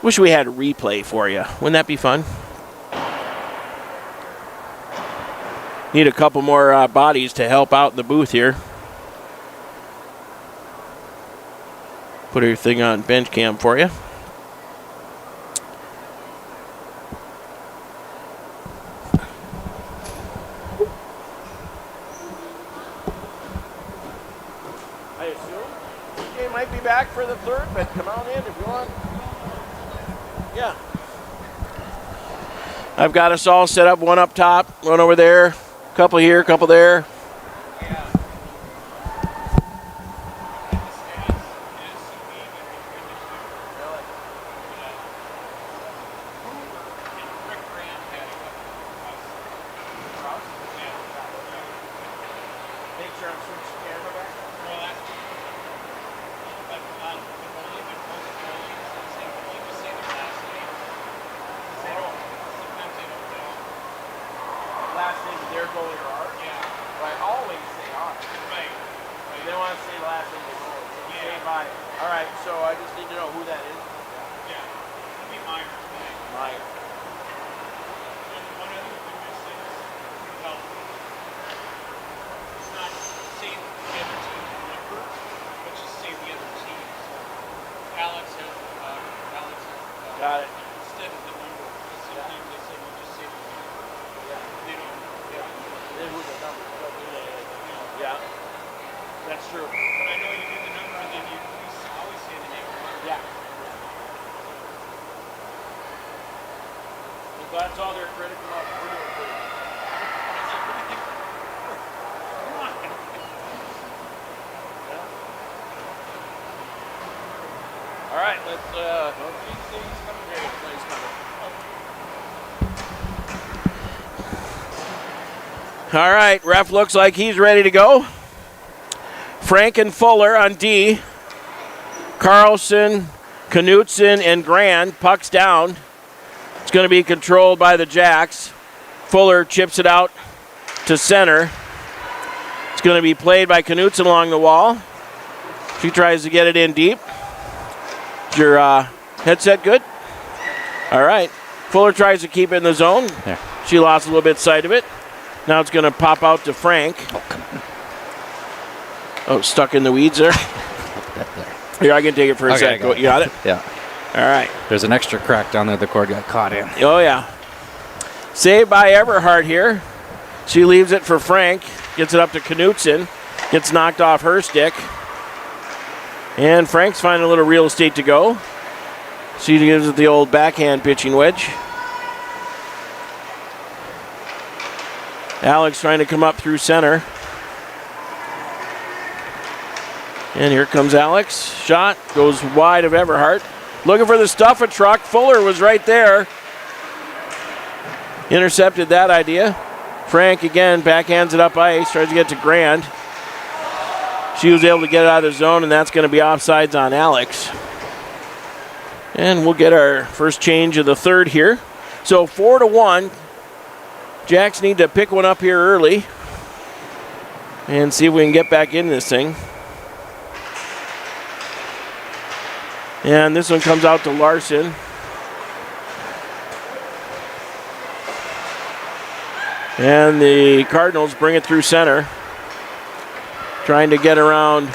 Wish we had a replay for you. Wouldn't that be fun? Need a couple more bodies to help out in the booth here. Put everything on bench cam for you. I assume TJ might be back for the third, but come on in if you want. Yeah. I've got us all set up, one up top, one over there, a couple here, a couple there. Got it. Instead of the number, sometimes they say you just say the number. Yeah. They don't. Yeah. They move the number. Yeah. That's true. But I know you do the number and then you always say the name. Yeah. Well, that's all they're critical of. We're doing pretty good. All right, let's all right, ref looks like he's ready to go. Frank and Fuller on D. Carlson, Knutson, and Grand. Puck's down. It's going to be controlled by the Jacks. Fuller chips it out to center. It's going to be played by Knutson along the wall. She tries to get it in deep. Is your headset good? All right. Fuller tries to keep it in the zone. Yeah. She lost a little bit sight of it. Now it's going to pop out to Frank. Oh, stuck in the weeds there. Here, I can take it for a sec. You got it? Yeah. All right. There's an extra crack down there the cord got caught in. Oh, yeah. Saved by Everhart here. She leaves it for Frank. Gets it up to Knutson. Gets knocked off her stick. And Frank's finding a little real estate to go. She gives it the old backhand pitching wedge. Alex trying to come up through center. And here comes Alex. Shot goes wide of Everhart. Looking for the stuff a truck. Fuller was right there. Intercepted that idea. Frank again backhands it up ice. Tries to get to Grand. She was able to get it out of the zone, and that's going to be offsides on Alex. And we'll get our first change of the third here. So 4-1. Jacks need to pick one up here early and see if we can get back in this thing. And this one comes out to Larson. And the Cardinals bring it through center. Trying to get around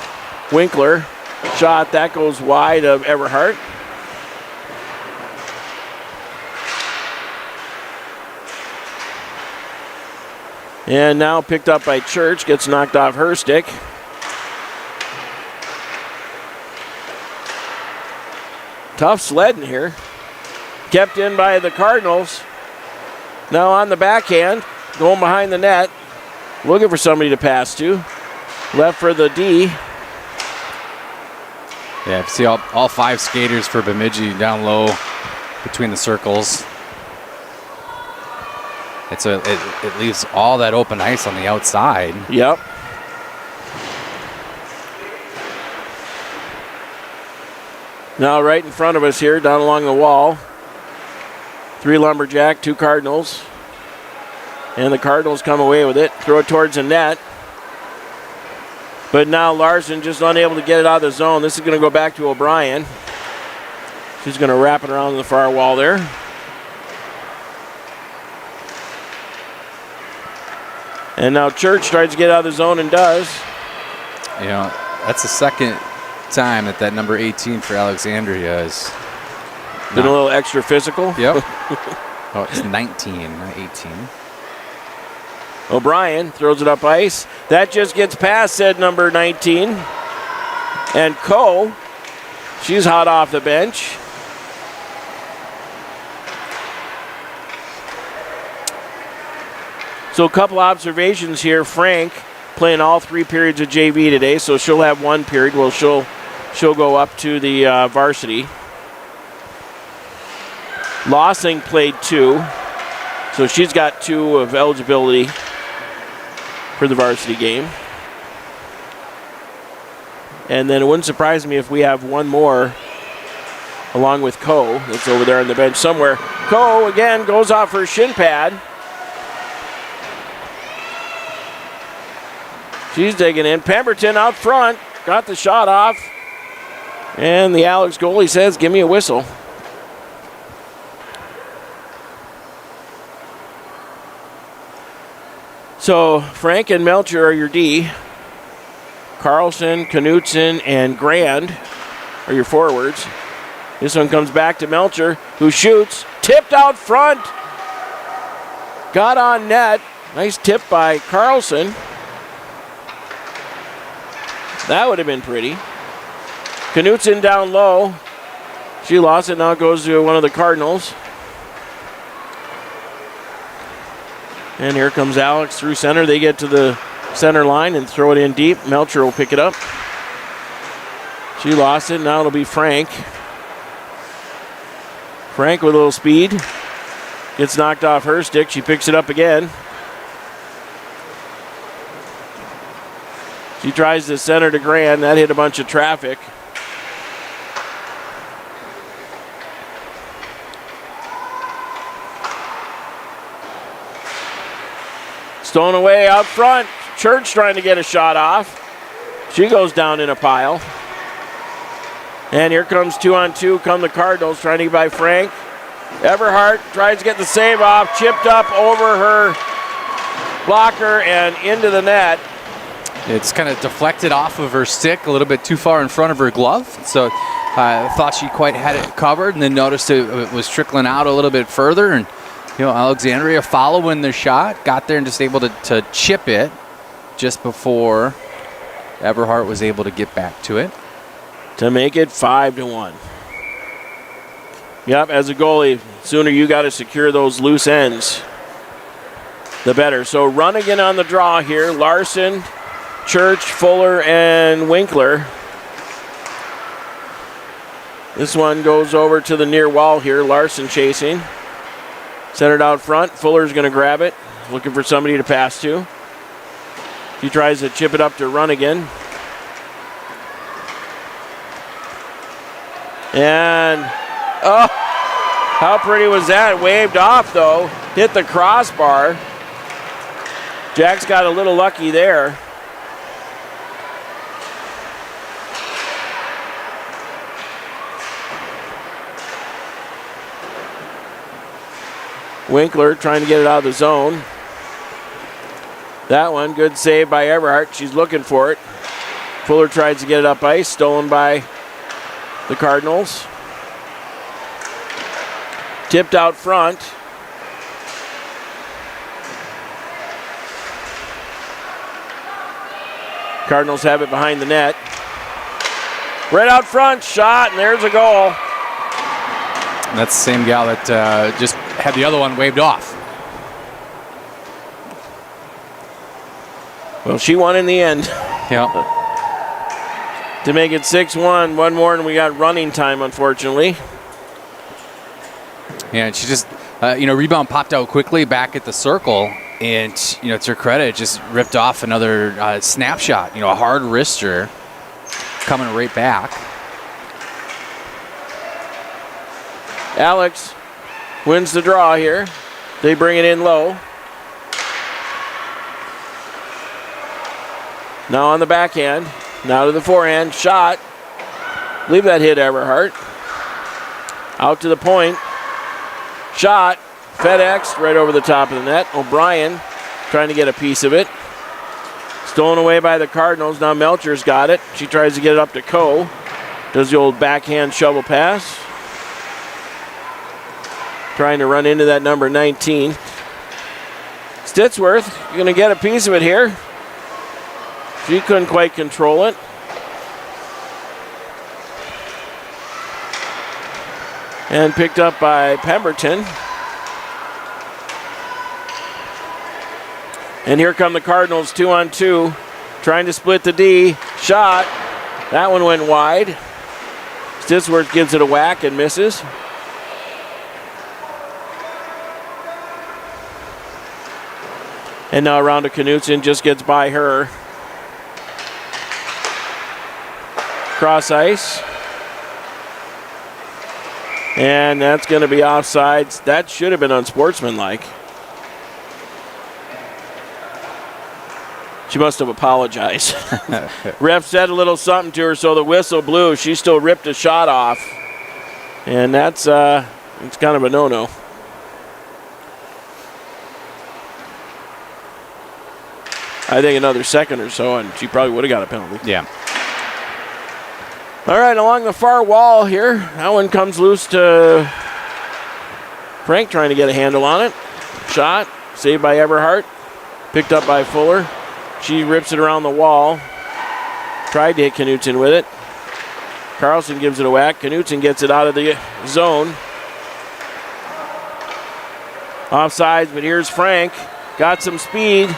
Winkler. Shot, that goes wide of Everhart. And now picked up by Church, gets knocked off her stick. Tough sledding here. Kept in by the Cardinals. Now on the backhand, going behind the net, looking for somebody to pass to. Left for the D. Yeah, see all 5 skaters for Bemidji down low between the circles. It leaves all that open ice on the outside. Yep. Now right in front of us here, down along the wall, 3 Lumberjack, 2 Cardinals. And the Cardinals come away with it, throw it towards the net. But now Larson just unable to get it out of the zone. This is going to go back to O'Brien. She's going to wrap it around the far wall there. And now Church tries to get out of the zone and does. You know, that's the second time that number 18 for Alexandria is been a little extra physical. Yep. Oh, it's 19, not 18. O'Brien throws it up ice. That just gets past said number 19. And Coe, she's hot off the bench. So a couple observations here. Frank playing all 3 periods of JV today, so she'll have 1 period. Well, she'll go up to the varsity. Lossing played 2, so she's got 2 of eligibility for the varsity game. And then it wouldn't surprise me if we have 1 more along with Coe that's over there on the bench somewhere. Coe again goes off her shin pad. She's digging in. Pemberton out front, got the shot off. And the Alex goalie says, give me a whistle. So Frank and Melcher are your D. Carlson, Knutson, and Grand are your forwards. This one comes back to Melcher, who shoots. Tipped out front. Got on net. Nice tip by Carlson. That would have been pretty. Knutson down low. She lost it. Now it goes to one of the Cardinals. And here comes Alex through center. They get to the center line and throw it in deep. Melcher will pick it up. She lost it. Now it'll be Frank. Frank with a little speed. Gets knocked off her stick. She picks it up again. She tries to center to Grand. That hit a bunch of traffic. Stolen away out front. Church trying to get a shot off. She goes down in a pile. And here comes 2-on-2. Come the Cardinals trying to get by Frank. Everhart tries to get the save off. Chipped up over her blocker and into the net. It's kind of deflected off of her stick a little bit too far in front of her glove. So I thought she quite had it covered, and then noticed it was trickling out a little bit further. And Alexandria following the shot, got there and just able to chip it just before Everhart was able to get back to it. To make it 5-1. Yep, as a goalie, sooner you got to secure those loose ends, the better. So Runnigan on the draw here. Larson, Church, Fuller, and Winkler. This one goes over to the near wall here. Larson chasing. Centered out front. Fuller's going to grab it. Looking for somebody to pass to. He tries to chip it up to Runnigan. And, oh, how pretty was that? Waved off, though. Hit the crossbar. Jack's got a little lucky there. Winkler trying to get it out of the zone. That one, good save by Everhart. She's looking for it. Fuller tries to get it up ice, stolen by the Cardinals. Tipped out front. Cardinals have it behind the net. Right out front, shot, and there's a goal. That's the same gal that just had the other one waved off. Well, she won in the end. Yeah. To make it 6-1. One more, and we got running time, unfortunately. Yeah, and she just, rebound popped out quickly back at the circle. And, to her credit, just ripped off another snapshot. A hard wrister coming right back. Alex wins the draw here. They bring it in low. Now on the backhand. Now to the forehand. Shot. Leave that hit, Everhart. Out to the point. Shot. FedEx right over the top of the net. O'Brien trying to get a piece of it. Stolen away by the Cardinals. Now Melcher's got it. She tries to get it up to Coe. Does the old backhand shovel pass. Trying to run into that number 19. Stitsworth, you're going to get a piece of it here. She couldn't quite control it. And picked up by Pemberton. And here come the Cardinals, 2-on-2. Trying to split the D. Shot. That one went wide. Stitsworth gives it a whack and misses. And now around to Knutson, just gets by her. Cross ice. And that's going to be offsides. That should have been unsportsmanlike. She must have apologized. Ref said a little something to her, so the whistle blew. She still ripped a shot off. And that's it's kind of a no-no. I think another second or so, and she probably would have got a penalty. Yeah. All right, along the far wall here. That one comes loose to Frank trying to get a handle on it. Shot, saved by Everhart. Picked up by Fuller. She rips it around the wall. Tried to hit Knutson with it. Carlson gives it a whack. Knutson gets it out of the zone. Offsides, but here's Frank. Got some speed.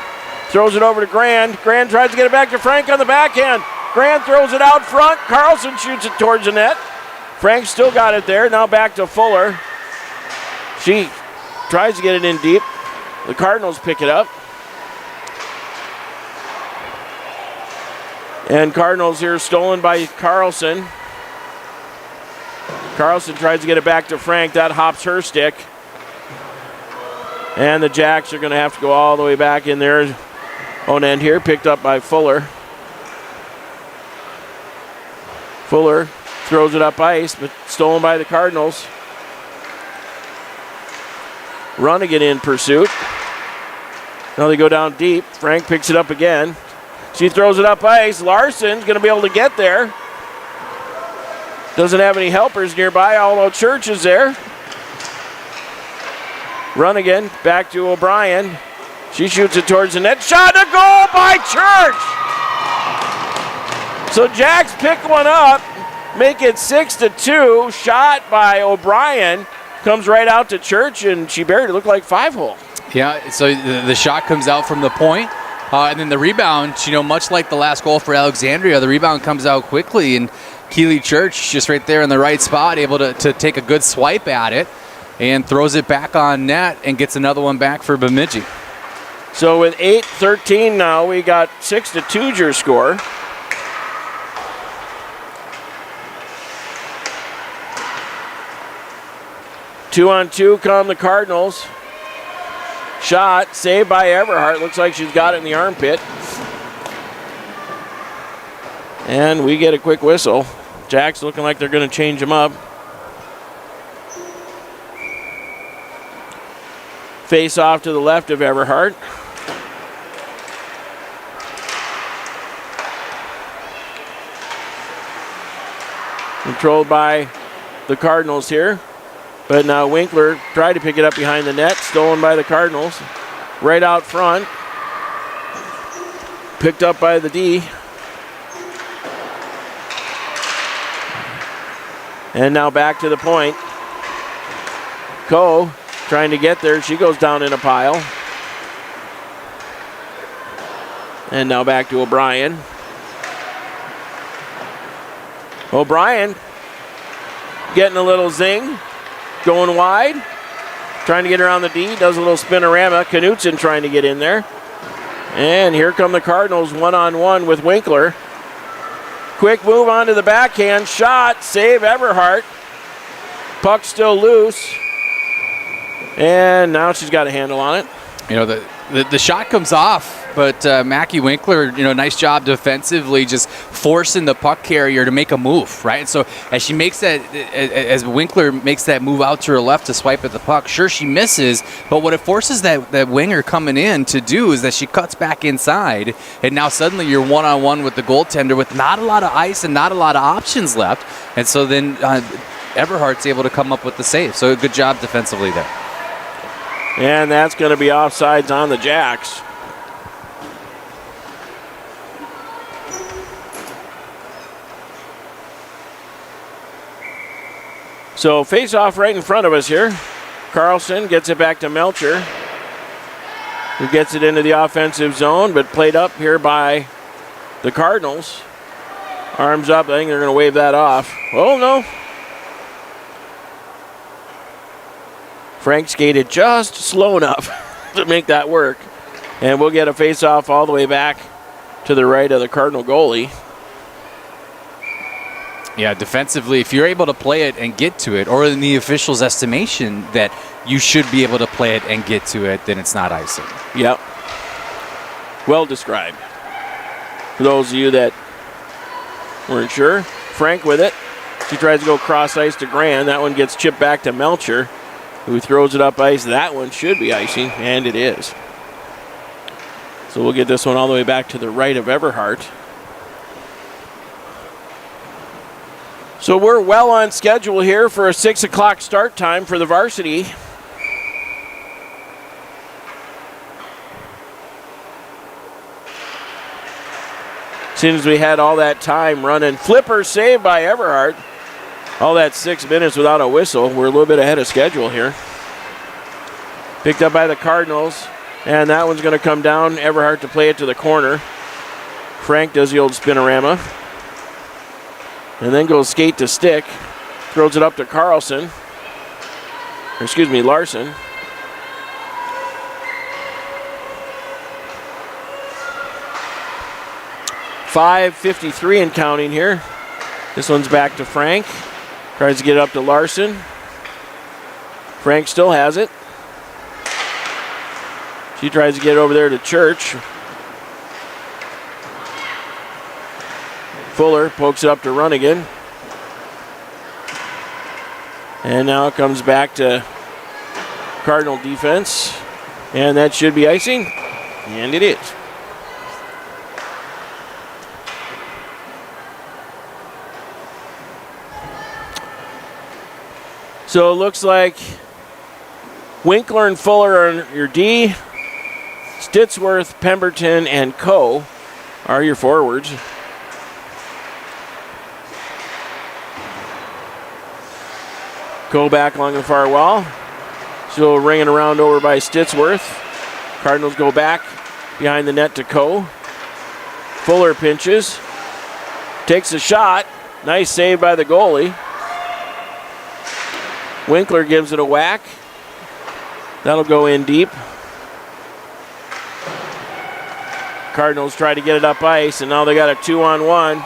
Throws it over to Grand. Grand tries to get it back to Frank on the backhand. Grand throws it out front. Carlson shoots it towards the net. Frank still got it there. Now back to Fuller. She tries to get it in deep. The Cardinals pick it up. And Cardinals here stolen by Carlson. Carlson tries to get it back to Frank. That hops her stick. And the Jacks are going to have to go all the way back in there. On end here, picked up by Fuller. Fuller throws it up ice, but stolen by the Cardinals. Runnigan in pursuit. Now they go down deep. Frank picks it up again. She throws it up ice. Larson's going to be able to get there. Doesn't have any helpers nearby, although Church is there. Runnigan back to O'Brien. She shoots it towards the net. Shot, a goal by Church! So Jacks pick one up, make it 6-2. Shot by O'Brien. Comes right out to Church, and she buried it. Looked like 5-hole. Yeah, so the shot comes out from the point. And then the rebound, much like the last goal for Alexandria, the rebound comes out quickly. And Keely Church just right there in the right spot, able to take a good swipe at it and throws it back on net and gets another one back for Bemidji. So with 8:13 now, we got 6-2 your score. Two-on-two come the Cardinals. Shot, saved by Everhart. Looks like she's got it in the armpit. And we get a quick whistle. Jacks looking like they're going to change them up. Face off to the left of Everhart. Controlled by the Cardinals here. But now Winkler tried to pick it up behind the net. Stolen by the Cardinals. Right out front. Picked up by the D. And now back to the point. Coe trying to get there. She goes down in a pile. And now back to O'Brien. O'Brien getting a little zing. Going wide. Trying to get around the D. Does a little spinorama. Knutson trying to get in there. And here come the Cardinals one-on-one with Winkler. Quick move onto the backhand. Shot. Save Everhart. Puck still loose. And now she's got a handle on it. You know, the shot comes off, but Mackie Winkler, you know, nice job defensively, just forcing the puck carrier to make a move, right? And so as she makes that, as Winkler makes that move out to her left to swipe at the puck, sure, she misses, but what it forces that winger coming in to do is that she cuts back inside, and now suddenly you're one-on-one with the goaltender with not a lot of ice and not a lot of options left, and so then Everhart's able to come up with the save. So good job defensively there. And that's going to be offsides on the Jacks. So face-off right in front of us here. Carlson gets it back to Melcher, who gets it into the offensive zone, but played up here by the Cardinals. Arms up. I think they're going to wave that off. Oh, no. Frank skated just slow enough to make that work. And we'll get a face-off all the way back to the right of the Cardinal goalie. Yeah, defensively, if you're able to play it and get to it, or in the official's estimation that you should be able to play it and get to it, then it's not icing. Yep. Well described. For those of you that weren't sure, Frank with it. She tries to go cross ice to Grand. That one gets chipped back to Melcher, who throws it up ice. That one should be icing, and it is. So we'll get this one all the way back to the right of Everhart. So we're well on schedule here for a 6 o'clock start time for the varsity. As soon as we had all that time running. Flipper saved by Everhart. All that 6 minutes without a whistle. We're a little bit ahead of schedule here. Picked up by the Cardinals. And that one's going to come down. Everhart to play it to the corner. Frank does the old spinorama. And then goes skate to stick. Throws it up to Carlson. Larson. .553 and counting here. This one's back to Frank. Tries to get it up to Larson. Frank still has it. She tries to get it over there to Church. Fuller pokes it up to Runnigan. And now it comes back to Cardinal defense. And that should be icing. And it is. So it looks like Winkler and Fuller are your D. Stitsworth, Pemberton, and Coe are your forwards. Coe back along the far wall. Still ringing around over by Stitsworth. Cardinals go back behind the net to Coe. Fuller pinches. Takes a shot. Nice save by the goalie. Winkler gives it a whack. That'll go in deep. Cardinals try to get it up ice, and now they got a 2-on-1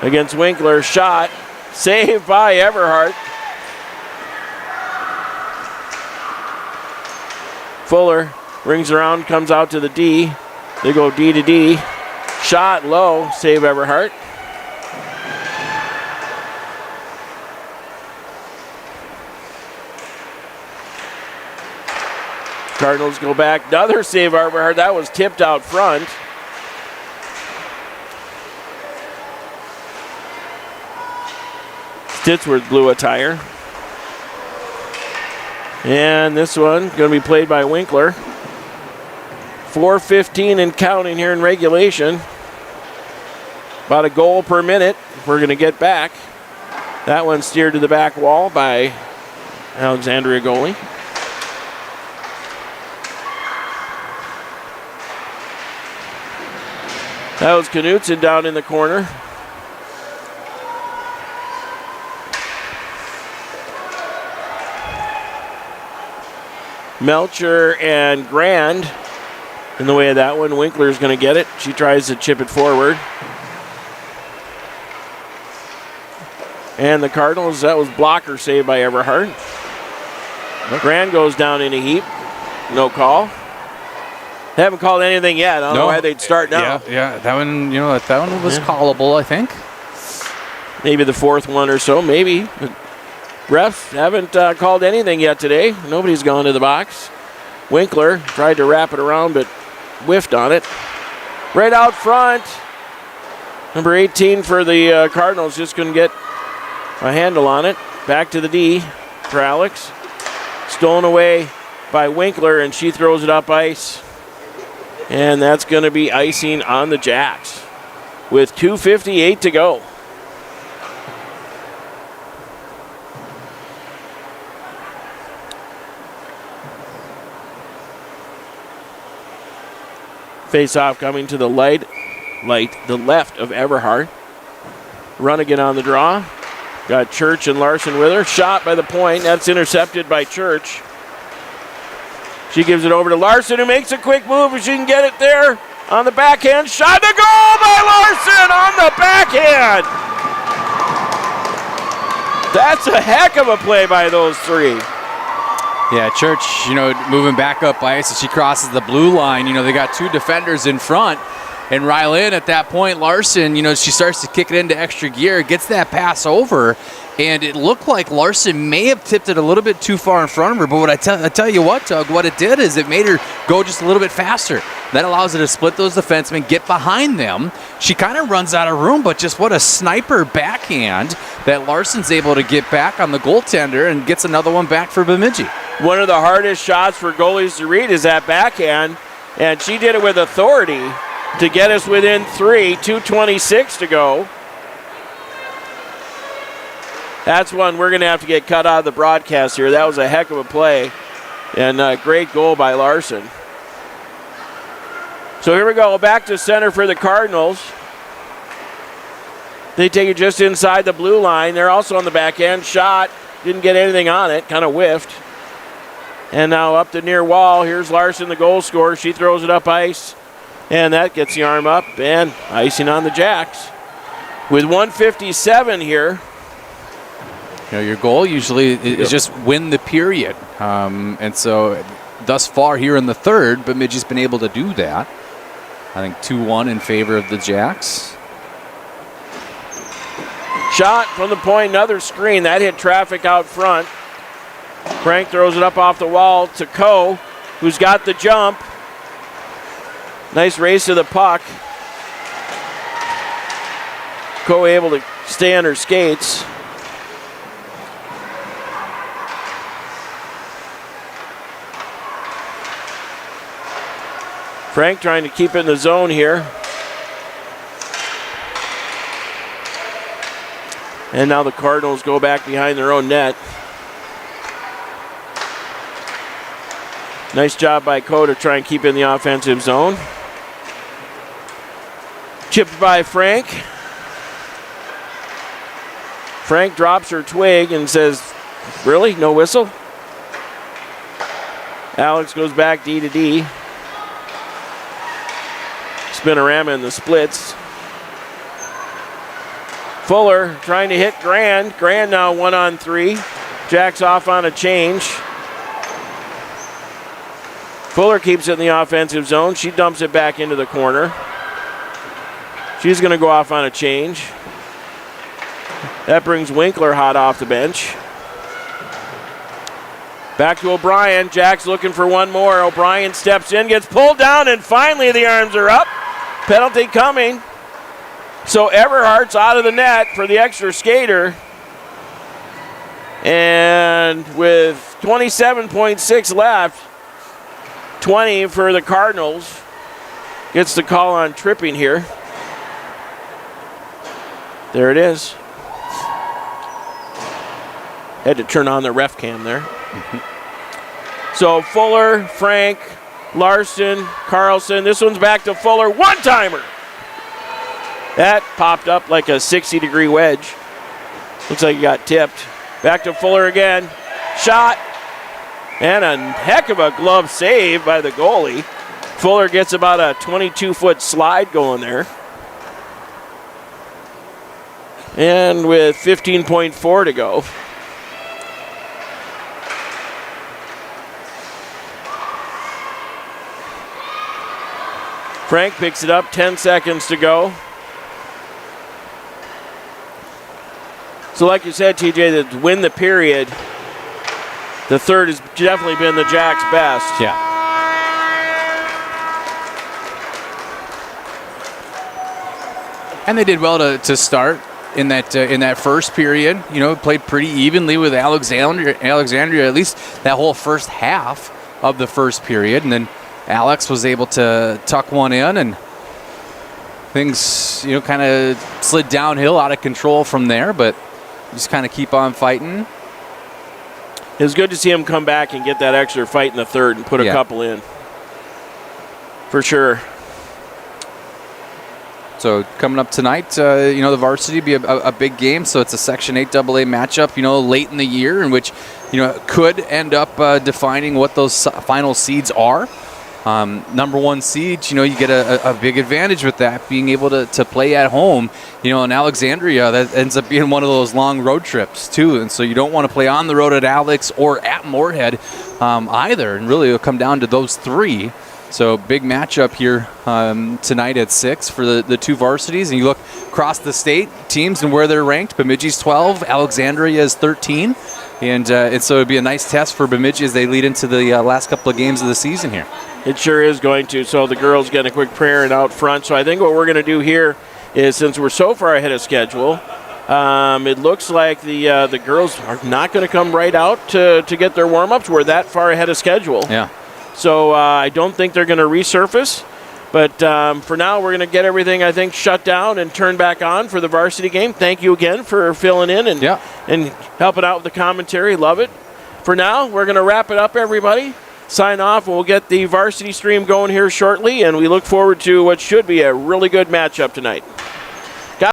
against Winkler. Shot. Saved by Everhart. Fuller rings around, comes out to the D. They go D to D. Shot low. Save Everhart. Cardinals go back. Another save, Everhart. That was tipped out front. Stitsworth blew a tire. And this one going to be played by Winkler. 4:15 and counting here in regulation. About a goal per minute we're going to get back. That one steered to the back wall by Alexandria goalie. That was Knutson down in the corner. Melcher and Grand in the way of that one. Winkler's going to get it. She tries to chip it forward. And the Cardinals, that was blocker saved by Everhart. Grand goes down in a heap. No call. They haven't called anything yet. I don't know why they'd start now. Yeah, that one, that one was callable, I think. Maybe the fourth one or so, maybe. But refs haven't called anything yet today. Nobody's gone to the box. Winkler tried to wrap it around, but whiffed on it. Right out front. Number 18 for the Cardinals just couldn't get a handle on it. Back to the D for Alex. Stolen away by Winkler, and she throws it up ice. And that's going to be icing on the Jacks with 2:58 to go. Face-off coming to the left of Everhart. Runnigan on the draw. Got Church and Larson with her. Shot by the point. That's intercepted by Church. She gives it over to Larson, who makes a quick move if she can get it there. On the backhand. Shot to goal by Larson on the backhand. That's a heck of a play by those three. Yeah, Church, moving back up ice as she crosses the blue line. They got two defenders in front. And Rylan at that point, Larson, she starts to kick it into extra gear, gets that pass over, and it looked like Larson may have tipped it a little bit too far in front of her. But what I tell you what, Doug, what it did is it made her go just a little bit faster. That allows her to split those defensemen, get behind them. She kind of runs out of room, but just what a sniper backhand that Larson's able to get back on the goaltender and gets another one back for Bemidji. One of the hardest shots for goalies to read is that backhand, and she did it with authority to get us within 3, 2:26 to go. That's one we're going to have to get cut out of the broadcast here. That was a heck of a play, and a great goal by Larson. So here we go, back to center for the Cardinals. They take it just inside the blue line. They're also on the back end. Shot, didn't get anything on it, kind of whiffed. And now up the near wall, here's Larson, the goal scorer. She throws it up ice. And that gets the arm up and icing on the Jacks. With 1:57 here. Your goal usually is just win the period. And so thus far here in the third, Bemidji's been able to do that. I think 2-1 in favor of the Jacks. Shot from the point, another screen. That hit traffic out front. Frank throws it up off the wall to Coe, who's got the jump. Nice race to the puck. Coe able to stay on her skates. Frank trying to keep it in the zone here. And now the Cardinals go back behind their own net. Nice job by Coe to try and keep in the offensive zone. Chipped by Frank. Frank drops her twig and says, really? No whistle? Alex goes back D to D. Spinorama in the splits. Fuller trying to hit Grand. Grand now 1-on-3. Jacks off on a change. Fuller keeps it in the offensive zone. She dumps it back into the corner. She's going to go off on a change. That brings Winkler hot off the bench. Back to O'Brien. Jack's looking for one more. O'Brien steps in, gets pulled down, and finally the arms are up. Penalty coming. So Everhart's out of the net for the extra skater. And with 27.6 left, 20 for the Cardinals. Gets the call on tripping here. There it is. Had to turn on the ref cam there. So Fuller, Frank, Larson, Carlson. This one's back to Fuller. One-timer. That popped up like a 60-degree wedge. Looks like he got tipped. Back to Fuller again. Shot. And a heck of a glove save by the goalie. Fuller gets about a 22-foot slide going there. And with 15.4 to go. Frank picks it up, 10 seconds to go. So like you said, TJ, to win the period, the third has definitely been the Jacks' best. Yeah. And they did well to start in that first period. You know, played pretty evenly with Alexandria at least that whole first half of the first period. And then Alex was able to tuck one in, and things, you know, kind of slid downhill, out of control from there, but just kind of keep on fighting. It was good to see him come back and get that extra fight in the third and put a couple in. For sure. So coming up tonight, you know, the varsity be a big game. So it's a Section 8 AA matchup, you know, late in the year, in which, you know, could end up defining what those final seeds are. Number one seed, you know, you get a big advantage with that, being able to play at home. You know, in Alexandria, that ends up being one of those long road trips, too. And so you don't want to play on the road at Alex or at Moorhead either. And really, it'll come down to those three. So big matchup here tonight at 6 for the two varsities. And you look across the state, teams and where they're ranked. Bemidji's 12, Alexandria is 13. And so it'd be a nice test for Bemidji as they lead into the last couple of games of the season here. It sure is going to. So the girls get a quick prayer and out front. So I think what we're going to do here is, since we're so far ahead of schedule, it looks like the girls are not going to come right out to get their warm-ups. We're that far ahead of schedule. Yeah. So I don't think they're going to resurface. But for now, we're going to get everything, I think, shut down and turn back on for the varsity game. Thank you again for filling in and helping out with the commentary. Love it. For now, we're going to wrap it up, everybody. Sign off. We'll get the varsity stream going here shortly, and we look forward to what should be a really good matchup tonight.